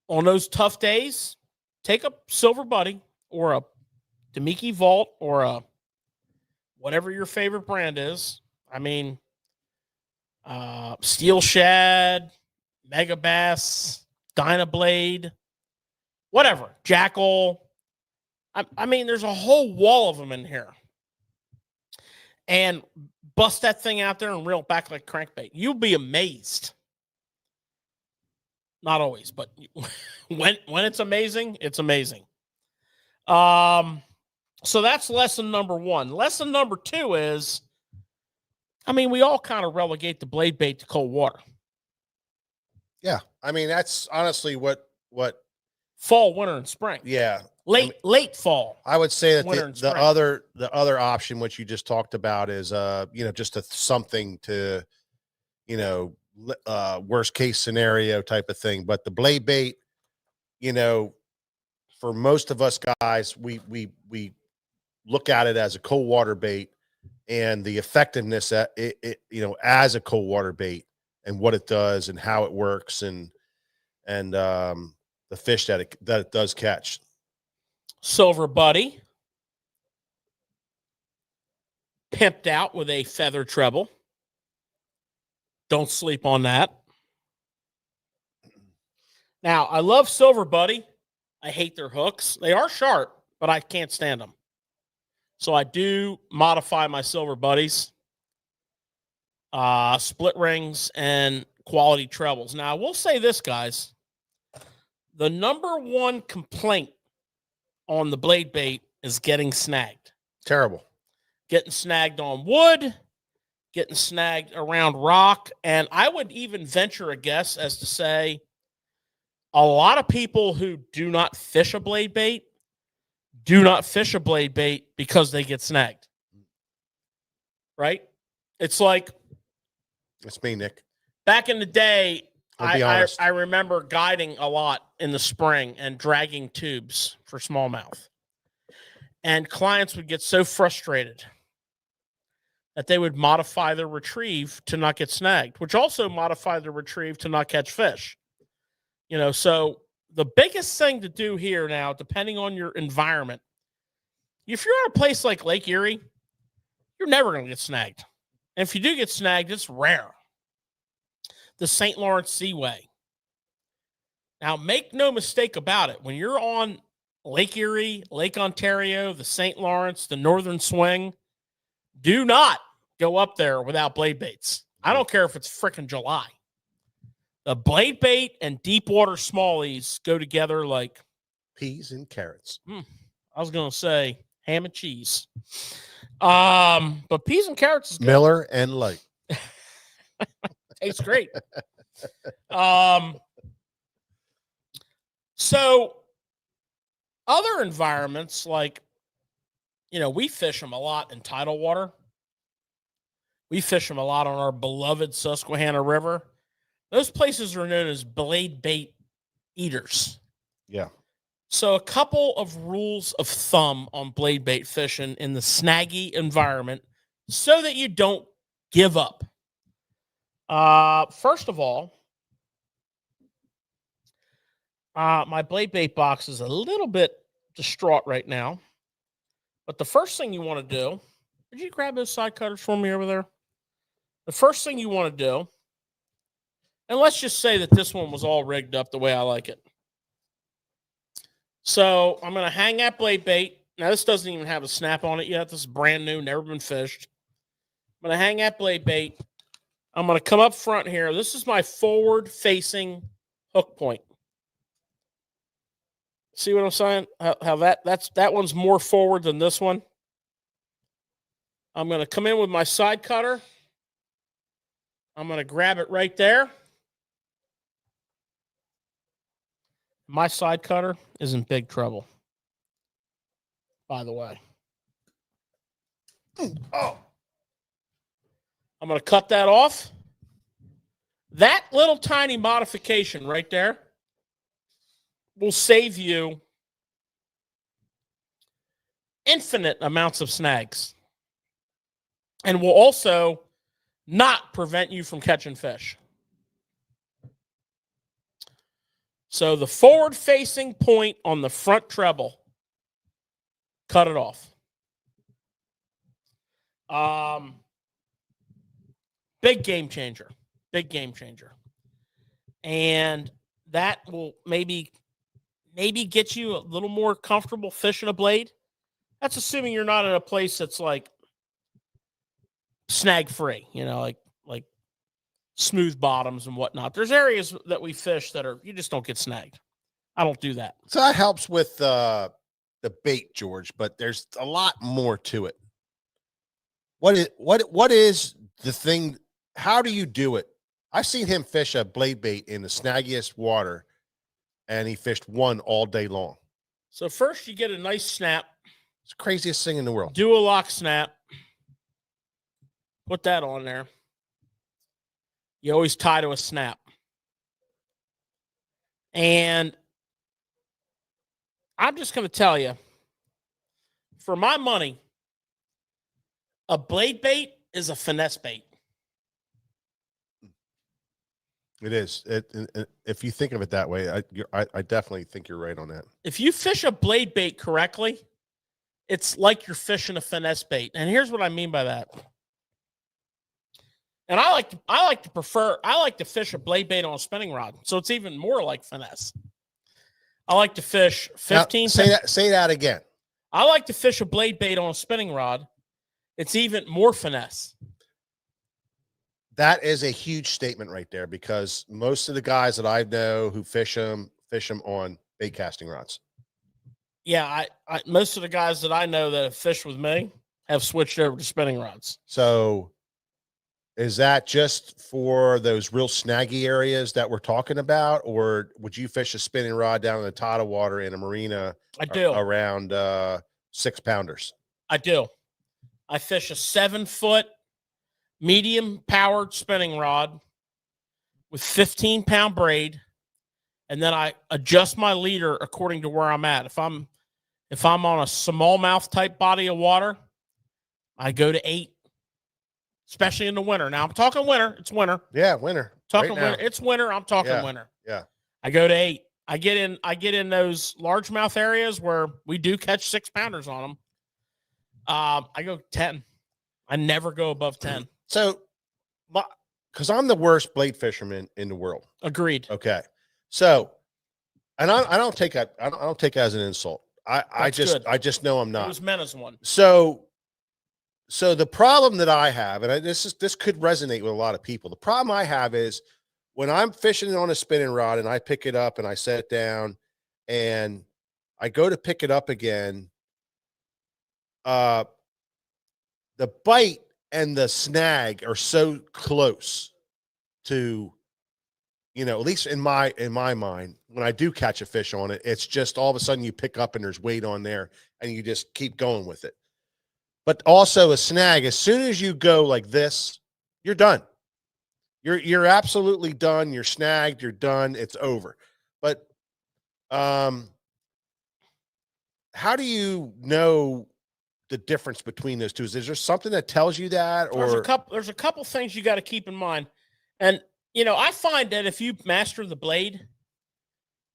On those tough days, take a Silver Buddy or a Demiki Vault or a whatever your favorite brand is. I mean, Steel Shad, Mega Bass, Dynablade, whatever, Jackal. I mean, there's a whole wall of them in here. And bust that thing out there and reel it back like crankbait. You'll be amazed. Not always, but when it's amazing, it's amazing. So that's lesson number one. Lesson number two is, we all kind of relegate the blade bait to cold water. Yeah. I mean, that's honestly what Fall, winter, and spring. Yeah. Late fall. I would say that winter and the spring. other option, which you just talked about, is just something to, worst case scenario type of thing. But the blade bait, for most of us guys, we look at it as a cold water bait and the effectiveness that as a cold water bait and what it does and how it works and the fish that it does catch. Silver Buddy, pimped out with a feather treble. Don't sleep on that. Now, I love Silver Buddy. I hate their hooks. They are sharp, but I can't stand them. So I do modify my Silver Buddies, split rings, and quality trebles. Now, I will say this, guys. The number one complaint on the blade bait is getting snagged. Terrible. Getting snagged on wood, getting snagged around rock. And I would even venture a guess as to say a lot of people who do not fish a blade bait do not fish a blade bait because they get snagged. Right? It's like It's me, Nick. back in the day, I'll be honest. I remember guiding a lot in the spring and dragging tubes for smallmouth. And clients would get so frustrated that they would modify their retrieve to not get snagged, which also modified the retrieve to not catch fish. So the biggest thing to do here now, depending on your environment, if you're at a place like Lake Erie, you're never going to get snagged. And if you do get snagged, it's rare. The St. Lawrence Seaway. Now, make no mistake about it. When you're on Lake Erie, Lake Ontario, the St. Lawrence, the Northern Swing, do not go up there without blade baits. I don't care if it's frickin' July. The blade bait and deep water smallies go together like Peas and carrots. I was going to say ham and cheese. But peas and carrots is good. Miller and Light. Tastes great. So other environments, like, we fish them a lot in tidal water. We fish them a lot on our beloved Susquehanna River. Those places are known as blade bait eaters. Yeah. So a couple of rules of thumb on blade bait fishing in the snaggy environment so that you don't give up. First of all, my blade bait box is a little bit distraught right now. But the first thing you want to do, did you grab those side cutters for me over there? The first thing you want to do, and let's just say that this one was all rigged up the way I like it. So I'm going to hang that blade bait. Now, this doesn't even have a snap on it yet. This is brand new, never been fished. I'm going to hang that blade bait. I'm going to come up front here. This is my forward-facing hook point. See what I'm saying? How that one's more forward than this one. I'm going to come in with my side cutter. I'm going to grab it right there. My side cutter is in big trouble, by the way. Oh. I'm going to cut that off. That little tiny modification right there will save you infinite amounts of snags and will also not prevent you from catching fish. So the forward-facing point on the front treble, cut it off. Big game changer. Big game changer. And that will maybe get you a little more comfortable fishing a blade. That's assuming you're not in a place that's like snag-free, like smooth bottoms and whatnot. There's areas that we fish that you just don't get snagged. I don't do that. So that helps with the bait, George, but there's a lot more to it. What is the thing? How do you do it? I've seen him fish a blade bait in the snaggiest water, and he fished one all day long. So first you get a nice snap. It's the craziest thing in the world. Do a lock snap. Put that on there. You always tie to a snap. And I'm just going to tell you, for my money, A blade bait is a finesse bait. It is. If you think of it that way, I definitely think you're right on that. If you fish a blade bait correctly, it's like you're fishing a finesse bait. And here's what I mean by that. And I like to fish a blade bait on a spinning rod. So it's even more like finesse. I like to fish 15. Now, say that again. I like to fish a blade bait on a spinning rod. It's even more finesse. That is a huge statement right there, because most of the guys that I know who fish them on bait casting rods. Yeah, I most of the guys that I know that have fished with me have switched over to spinning rods. So is that just for those real snaggy areas that we're talking about, or would you fish a spinning rod down in the tidal water in a marina? I do. Around 6-pounders. I do. I fish a 7-foot medium powered spinning rod with 15-pound braid, and then I adjust my leader according to where I'm at. If I'm on a smallmouth type body of water, I go to 8, especially in the winter. Now I'm talking winter. It's winter. Yeah, winter. Talking right now. winter. It's winter. I'm talking Yeah. winter. Yeah. I go to 8. I get in those largemouth areas where we do catch 6-pounders on them. I go 10. I never go above 10. So, because I'm the worst blade fisherman in the world. Agreed. Okay. So, and I don't take that. I don't take that as an insult. I Good. just know I'm It not. was meant as one. So the problem that I have, and this could resonate with a lot of people. The problem I have is when I'm fishing on a spinning rod and I pick it up and I set it down and I go to pick it up again, the bite and the snag are so close to, at least in my mind, when I do catch a fish on it, it's just all of a sudden you pick up and there's weight on there and you just keep going with it. But also a snag, as soon as you go like this, you're done. You're absolutely done. You're snagged. You're done. It's over. But how do you know the difference between those two? Is there something that tells you that, or there's a couple things you got to keep in mind. And I find that if you master the blade,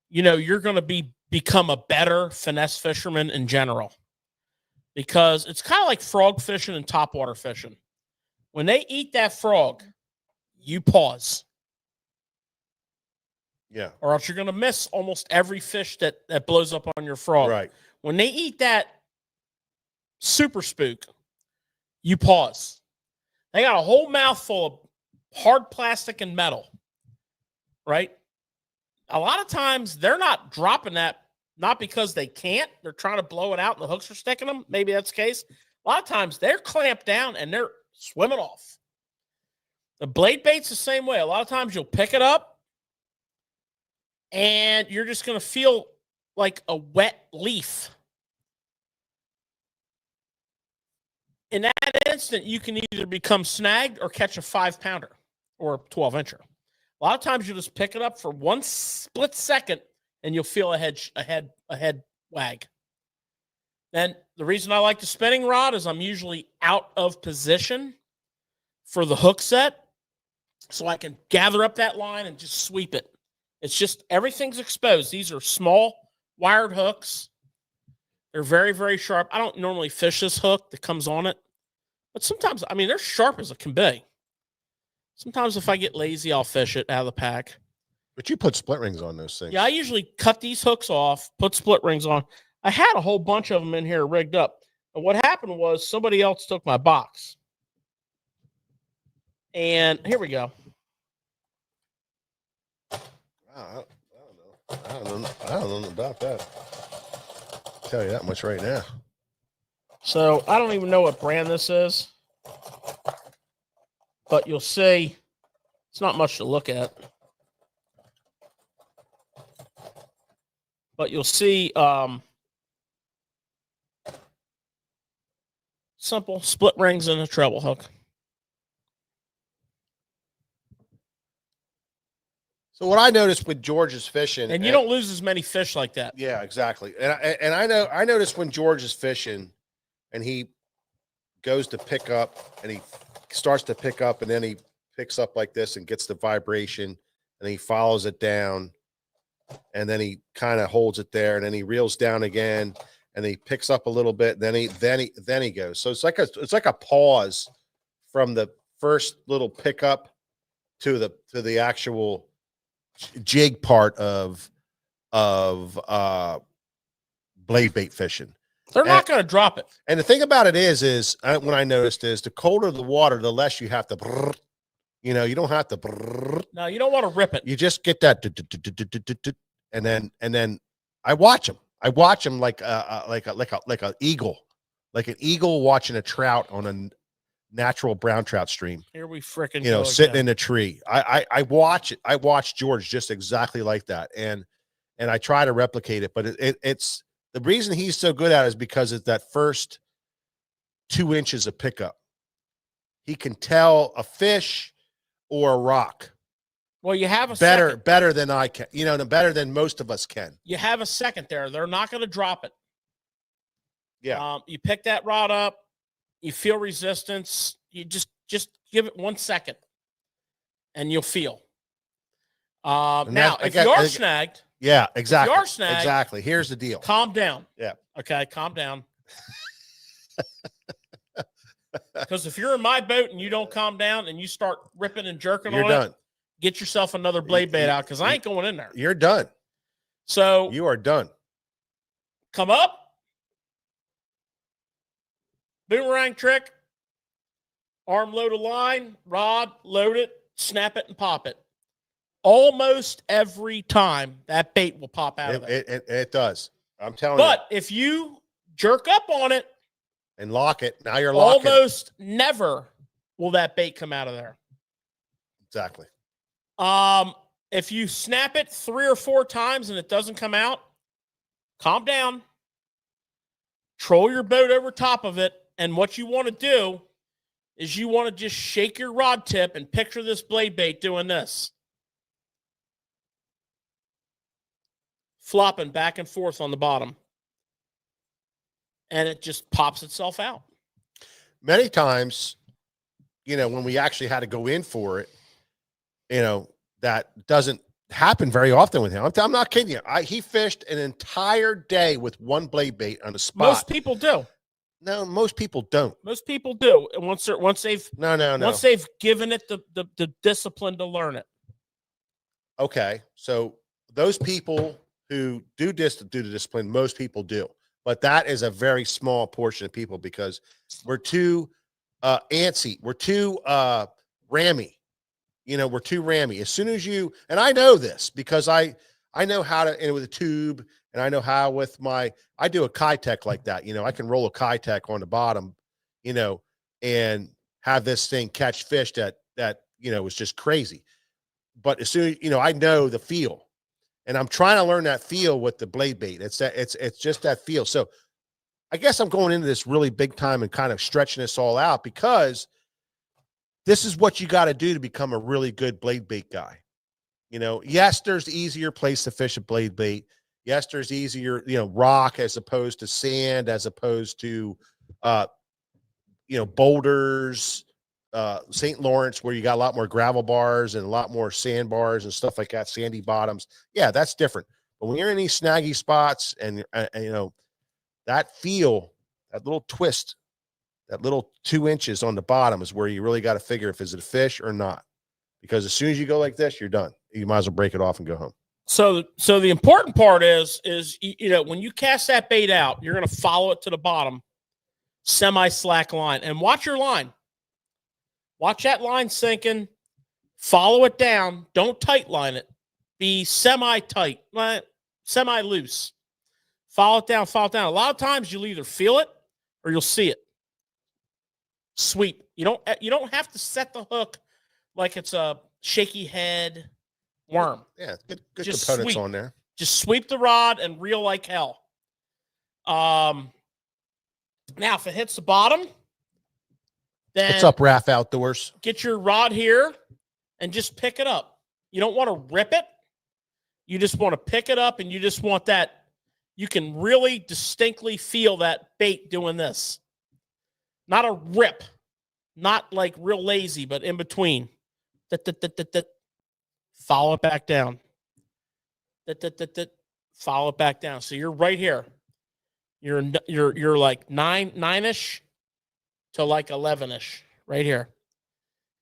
you're going to become a better finesse fisherman in general, because it's kind of like frog fishing and topwater fishing. When they eat that frog, you pause. Yeah. Or else you're going to miss almost every fish that blows up on your frog. Right. When they eat that super spook, you pause. They got a whole mouthful of hard plastic and metal, right? A lot of times they're not dropping that, not because they can't. They're trying to blow it out and the hooks are sticking them. Maybe that's the case. A lot of times they're clamped down and they're swimming off. The blade bait's the same way. A lot of times you'll pick it up and you're just going to feel like a wet leaf. In that instant, you can either become snagged or catch a 5-pounder or 12-incher. A lot of times you'll just pick it up for one split second and you'll feel a head wag. And the reason I like the spinning rod is I'm usually out of position for the hook set, so I can gather up that line and just sweep it. It's just everything's exposed. These are small wired hooks. They're very, very sharp. I don't normally fish this hook that comes on it, but sometimes, they're sharp as it can be. Sometimes if I get lazy, I'll fish it out of the pack. But you put split rings on those things. Yeah, I usually cut these hooks off, put split rings on. I had a whole bunch of them in here rigged up. And what happened was somebody else took my box. And here we go. I don't know about that. I'll tell you that much right now. So I don't even know what brand this is, but you'll see it's not much to look at. But you'll see simple split rings and a treble hook. So what I noticed with George's fishing, And you don't lose as many fish like that. yeah, exactly. And I noticed when George is fishing, and he goes to pick up, and he starts to pick up, and then he picks up like this and gets the vibration, and he follows it down, and then he kind of holds it there, and then he reels down again, and he picks up a little bit, then he goes. So it's like a pause from the first little pickup to the actual jig part of blade bait fishing. They're not going to drop it. And the thing about it is when I noticed is the colder the water, the less you have to, you don't have to, No, you don't want to rip it. you just get that, and then I watch them. I watch them like an eagle watching a trout on a natural brown trout stream. Here we freaking Sitting again. in a tree. I watch it. I watch George just exactly like that, and I try to replicate it. But it's the reason he's so good at it is because it's that first 2 inches of pickup. He can tell a fish or a rock Well, you have a better second. than I can. Better than most of us can. You have a second there. They're not going to drop it. Yeah. You pick that rod up. You feel resistance. You just give it 1 second, and you'll feel. Now, if you are snagged, Yeah, exactly. If you are snagged, exactly. Here's the deal. calm down. Yeah. Okay, calm down. Because if you're in my boat and you don't calm down and you start ripping and jerking You're on done. it, get yourself another blade bait out because I ain't going in there. You're done. So You are done. come up, boomerang trick, arm load of line, rod, load it, snap it, and pop it. Almost every time that bait will pop out of there. It does. I'm telling you. But if you jerk up on it, And lock it. Now you're locking. almost never will that bait come out of there. Exactly. If you snap it 3 or 4 times and it doesn't come out, calm down, troll your boat over top of it, and what you want to do is you want to just shake your rod tip and picture this blade bait doing this, flopping back and forth on the bottom, and it just pops itself out. Many times, when we actually had to go in for it, that doesn't happen very often with him. I'm not kidding you. He fished an entire day with one blade bait on a spot. Most people do. No, most people don't. Most people do. And once they've No. once they've given it the discipline to learn it. Okay, so those people who do the discipline, most people do, but that is a very small portion of people because we're too antsy, we're too rammy. We're too rammy. As soon as and I know this because I know how to, and with a tube, and I know how with I do a Kitech like that. I can roll a Kitech on the bottom, and have this thing catch fish that is just crazy. But as soon as, I know the feel, and I'm trying to learn that feel with the blade bait. It's just that feel. So I guess I'm going into this really big time and kind of stretching this all out because this is what you got to do to become a really good blade bait guy. Yes, there's easier place to fish a blade bait. Yes, there's easier, rock as opposed to sand, as opposed to, boulders, St. Lawrence, where you got a lot more gravel bars and a lot more sand bars and stuff like that, sandy bottoms. Yeah, that's different. But when you're in these snaggy spots and that feel, that little twist, that little 2 inches on the bottom is where you really got to figure if is it a fish or not. Because as soon as you go like this, you're done. You might as well break it off and go home. So the important part is when you cast that bait out, you're going to follow it to the bottom, semi-slack line, and watch your line. Watch that line sinking. Follow it down. Don't tight line it. Be semi-tight, semi-loose. Follow it down. Follow it down. A lot of times you'll either feel it or you'll see it. Sweep. You don't have to set the hook like it's a shaky head worm. Yeah, good Just components sweep. on there. Just sweep the rod and reel like hell. Now, if it hits the bottom, then What's up, Raph Outdoors? get your rod here and just pick it up. You don't want to rip it. You just want to pick it up, and you just want that. You can really distinctly feel that bait doing this. not a rip, not like real lazy, but in between. Follow it back down. Follow it back down. So you're right here. You're like nine-ish to like 11-ish right here.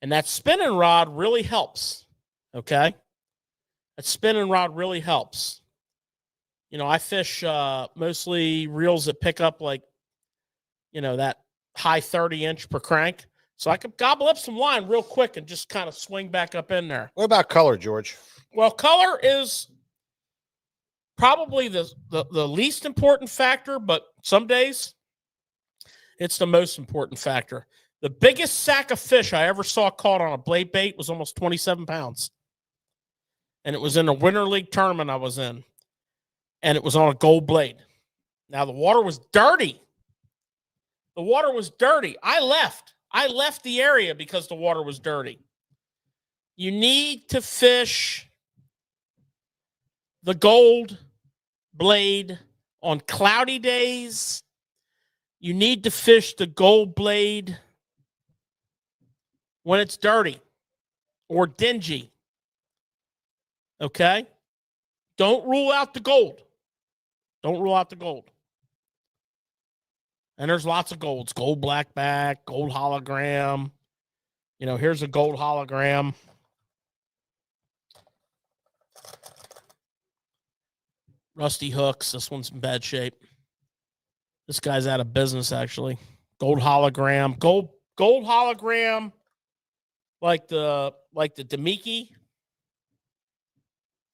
And that spinning rod really helps. Okay? That spinning rod really helps. You know, I fish mostly reels that pick up like, you know, that high 30-inch per crank. So I could gobble up some line real quick and just kind of swing back up in there. What about color, George? Well, color is probably the least important factor, but some days it's the most important factor. The biggest sack of fish I ever saw caught on a blade bait was almost 27 pounds. And it was in a Winter League tournament I was in. And it was on a gold blade. Now, the water was dirty. The water was dirty. I left the area because the water was dirty. You need to fish the gold blade on cloudy days. You need to fish the gold blade when it's dirty or dingy. Okay? Don't rule out the gold. Don't rule out the gold. And there's lots of golds. Gold blackback, gold hologram. You know, here's a gold hologram. Rusty hooks. This one's in bad shape. This guy's out of business, actually. Gold hologram. Gold hologram like the Demiki.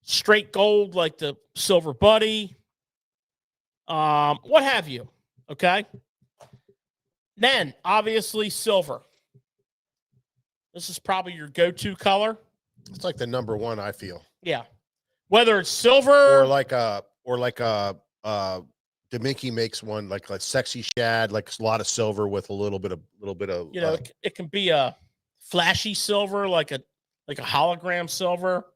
Straight gold like the Silver Buddy. What have you. Okay? Then, obviously, silver. This is probably your go-to color. It's like the number one, I feel. Yeah. Whether it's silver Or like a Demiki makes one like sexy shad, like a lot of silver with a little bit of you know, it can be a flashy silver, like a hologram silver.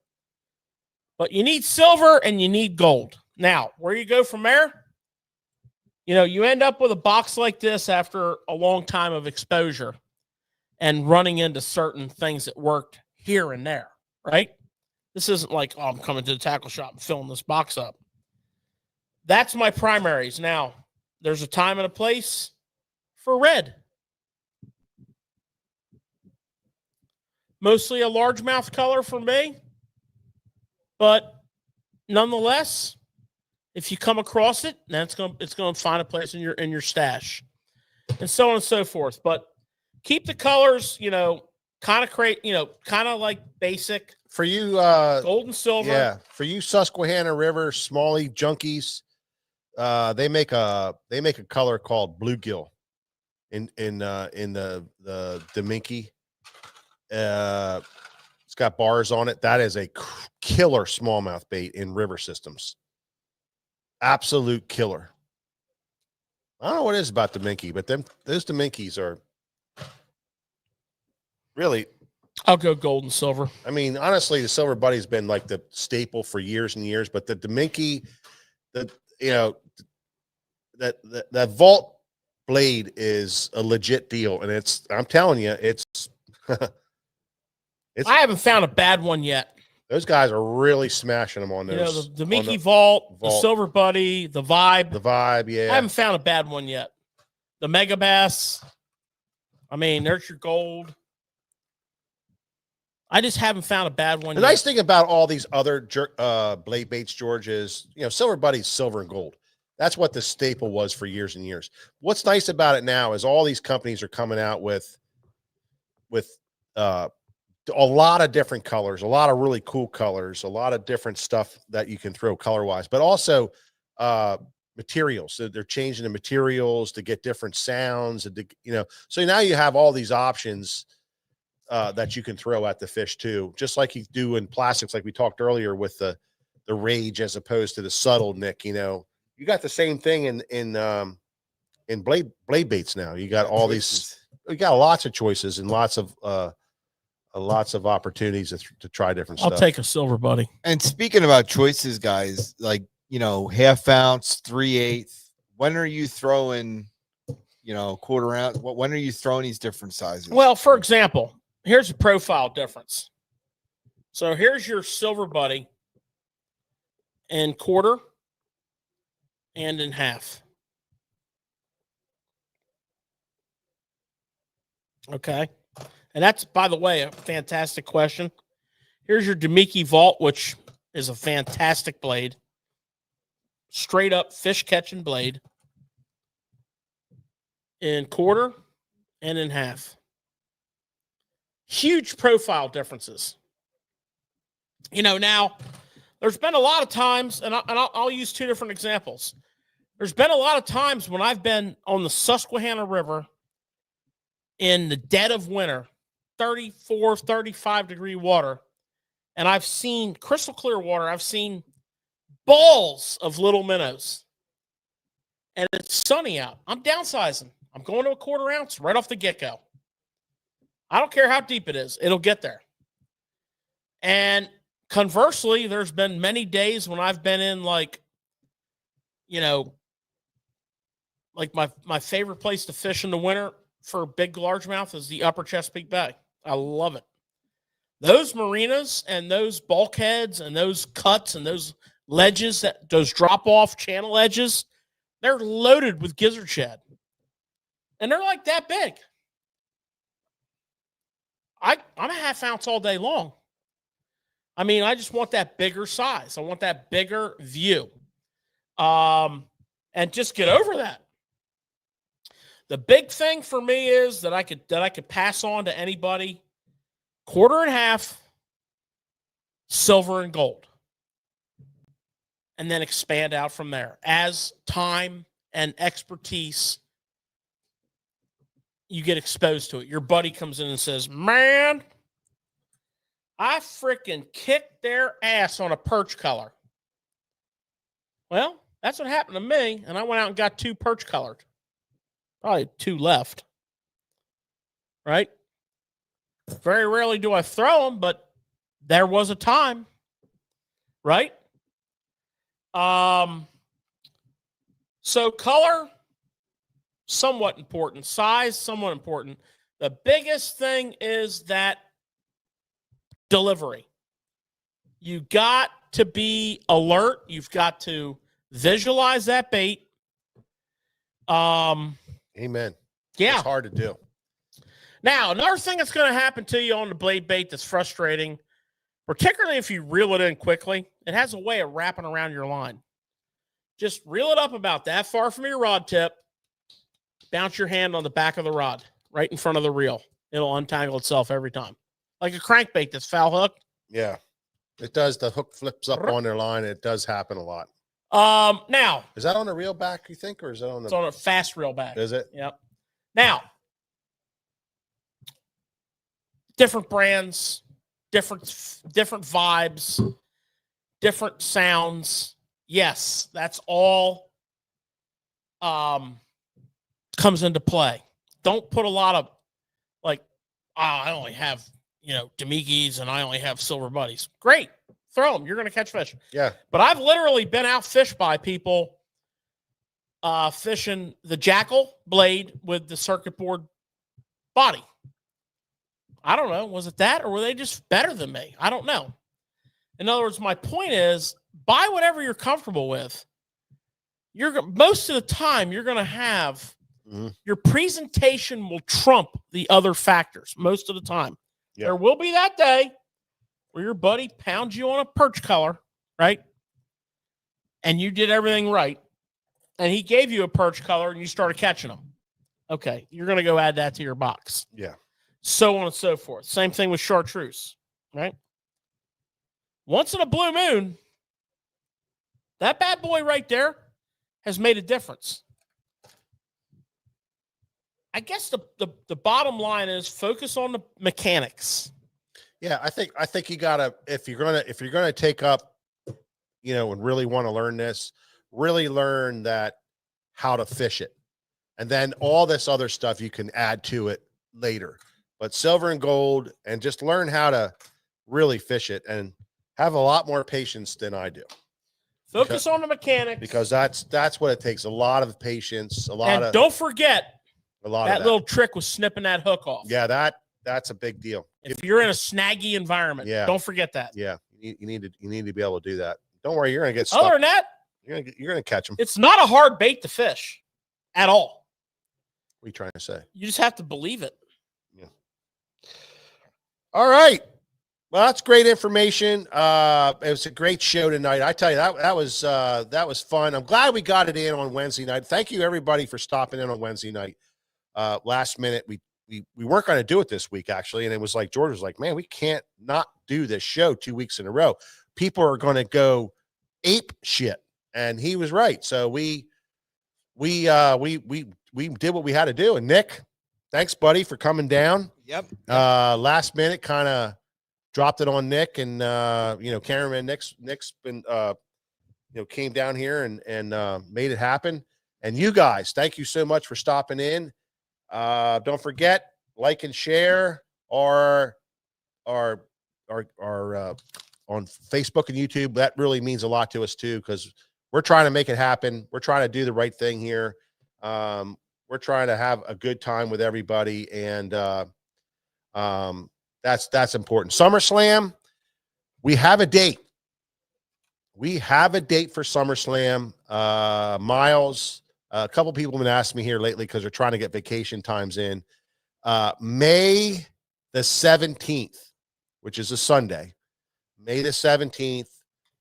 But you need silver and you need gold. Now, where you go from there? You know, you end up with a box like this after a long time of exposure and running into certain things that worked here and there, right? This isn't like, oh, I'm coming to the tackle shop and filling this box up. That's my primaries. Now, there's a time and a place for red. Mostly a largemouth color for me. But nonetheless, if you come across it, then it's going to find a place in your stash, and so on and so forth. But keep the colors, you know, kind of like basic for you. Gold and silver. Yeah, for you Susquehanna River Smalley junkies, they make a color called bluegill in the Demiki. It's got bars on it. That is a killer smallmouth bait in river systems. Absolute killer. I don't know what it is about Demiki, but those Deminkis are really. I'll go gold and silver. I mean, honestly, the Silver Buddy's been like the staple for years and years, but the Demiki, that vault blade is a legit deal, and I'm telling you, it's I haven't found a bad one yet. Those guys are really smashing them on those. You know, the Demiki vault, the Silver Buddy, the Vibe. The Vibe, yeah. I haven't found a bad one yet. The Mega Bass. I mean, there's your gold. I just haven't found a bad one The yet. nice thing about all these other blade baits, George, is, you know, Silver Buddy's silver and gold. That's what the staple was for years and years. What's nice about it now is all these companies are coming out with a lot of different colors, a lot of really cool colors, a lot of different stuff that you can throw color-wise, but also materials. So they're changing the materials to get different sounds, and so now you have all these options that you can throw at the fish too, just like you do in plastics, like we talked earlier with the Rage as opposed to the Subtle, Nick. You know, you got the same thing in blade baits now. You got all these, you got lots of choices and lots of opportunities to try different stuff. I'll take a Silver Buddy. And speaking about choices, guys, like, you know, 1/2 ounce, 3/8. When are you throwing quarter ounce? When are you throwing these different sizes? Well, for example, here's a profile difference. So here's your silver buddy in quarter and in half. Okay. And that's, by the way, a fantastic question. Here's your Demiki Vault, which is a fantastic blade. Straight up fish catching blade in quarter and in half. Huge profile differences. Now there's been a lot of times, and I'll use two different examples. There's been a lot of times when I've been on the Susquehanna River in the dead of winter, 34, 35 degree water, and I've seen crystal clear water. I've seen balls of little minnows, and it's sunny out. I'm downsizing. I'm going to a quarter ounce right off the get-go. I don't care how deep it is. It'll get there. And conversely, there's been many days when I've been in like my favorite place to fish in the winter for big largemouth is the upper Chesapeake Bay. I love it. Those marinas and those bulkheads and those cuts and those ledges, those drop-off channel edges, they're loaded with gizzard shad. And they're like that big. I'm a half ounce all day long. I mean, I just want that bigger size. I want that bigger view. And just get over that. The big thing for me is that I could pass on to anybody, quarter and half, silver and gold. And then expand out from there. As time and expertise, you get exposed to it. Your buddy comes in and says, man, I freaking kicked their ass on a perch color. Well, that's what happened to me, and I went out and got 2 perch colored. Probably 2 left. Right? Very rarely do I throw them, but there was a time. Right? So color, somewhat important. Size, somewhat important. The biggest thing is that delivery. You got to be alert. You've got to visualize that bait. Amen. Yeah. It's hard to do. Now, another thing that's going to happen to you on the blade bait that's frustrating, particularly if you reel it in quickly, it has a way of wrapping around your line. Just reel it up about that far from your rod tip. Bounce your hand on the back of the rod, right in front of the reel. It'll untangle itself every time. Like a crankbait that's foul hooked. Yeah. It does. The hook flips up on their line. It does happen a lot. Now. Is that on the reel back, you think, or is that on the... It's on a fast reel back. Is it? Yep. Now. Different brands, different vibes, different sounds. Yes, that's all comes into play. Don't put a lot of I only have, Demikis and I only have silver buddies. Great. Throw them. You're going to catch fish. Yeah. But I've literally been outfished by people fishing the Jackal blade with the circuit board body. I don't know. Was it that, or were they just better than me? I don't know. In other words, my point is, buy whatever you're comfortable with. Most of the time, you're going to have your presentation will trump the other factors most of the time. Yeah. There will be that day where your buddy pounds you on a perch color, right? And you did everything right. And he gave you a perch color and you started catching them. Okay, you're going to go add that to your box. Yeah. So on and so forth. Same thing with chartreuse, right? Once in a blue moon, that bad boy right there has made a difference. I guess the bottom line is focus on the mechanics. Yeah, I think you gotta, if you're gonna take up, and really want to learn this, really learn that how to fish it, and then all this other stuff you can add to it later. But silver and gold, and just learn how to really fish it, and have a lot more patience than I do. Focus on the mechanics, because that's what it takes. A lot of patience. Don't forget, A lot That of that. little trick was snipping that hook off. Yeah, that's a big deal. If you're in a snaggy environment, Yeah. don't forget that. Yeah, you need to be able to do that. Don't worry, you're gonna get stuck. Other than that, You're gonna catch them. it's not a hard bait to fish at all. What are you trying to say? You just have to believe it. All right. Well, that's great information. It was a great show tonight. I tell you, that was fun. I'm glad we got it in on Wednesday night. Thank you everybody for stopping in on Wednesday night. Last minute, we weren't going to do it this week actually, and it was like George was like, "Man, we can't not do this show 2 weeks in a row. People are going to go ape shit," and he was right. So we did what we had to do. And Nick, thanks, buddy, for coming down. Yep. Last minute, kind of dropped it on Nick, and cameraman Nick's been came down here and made it happen. And you guys, thank you so much for stopping in. Don't forget, like and share our on Facebook and YouTube. That really means a lot to us too, because we're trying to make it happen. We're trying to do the right thing here. We're trying to have a good time with everybody, and that's important. SummerSlam, we have a date. We have a date for SummerSlam. Miles, a couple people have been asking me here lately because they're trying to get vacation times in. May the 17th, which is a Sunday. May the 17th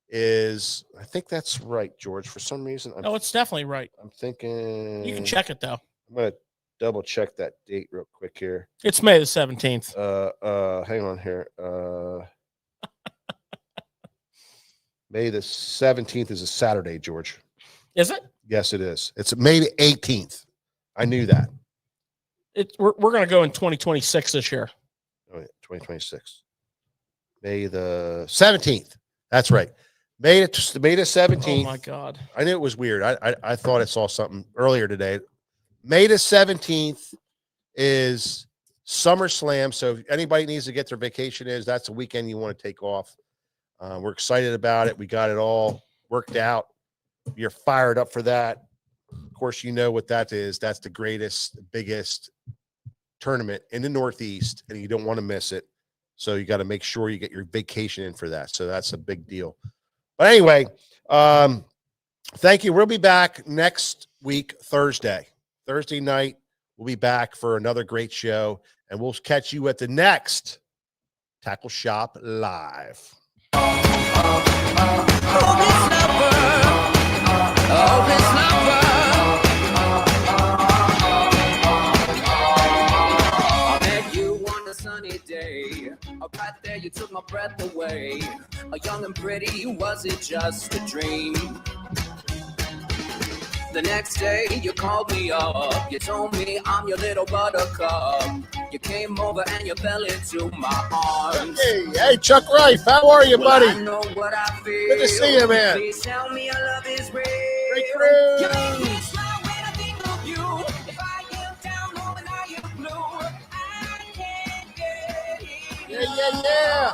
is, I think that's right, George. For some reason, No, it's definitely right. I'm thinking. You can check it though. I'm gonna double check that date real quick here. It's May the 17th. Hang on here. May the 17th is a Saturday, George. Is it? Yes, it is. It's May the 18th. I knew that. We're gonna go in 2026 this year. Oh, yeah, 2026. May the 17th. That's right. May the 17th. Oh my God. I knew it was weird. I thought I saw something earlier today. May the 17th is SummerSlam. So if anybody needs to get their vacation that's the weekend you want to take off. We're excited about it. We got it all worked out. You're fired up for that. Of course, you know what that is. That's the greatest, biggest tournament in the Northeast, and you don't want to miss it. So you got to make sure you get your vacation in for that. So that's a big deal. But anyway, thank you. We'll be back next week, Thursday night. We'll be back for another great show, and we'll catch you at the next Tackle Shop Live. I met you on a sunny day. Right there, you took my breath away. A young and pretty, was it just a dream? The next day, you called me up. You told me I'm your little buttercup. You came over and you fell into my arms. Hey, Chuck Rife, how are you, buddy? Well, I know what I feel. Good to see you, man. Please tell me your love is real. Great crew. You make me smile when I think of you. If I am down or when I am blue, I can't get enough. Yeah.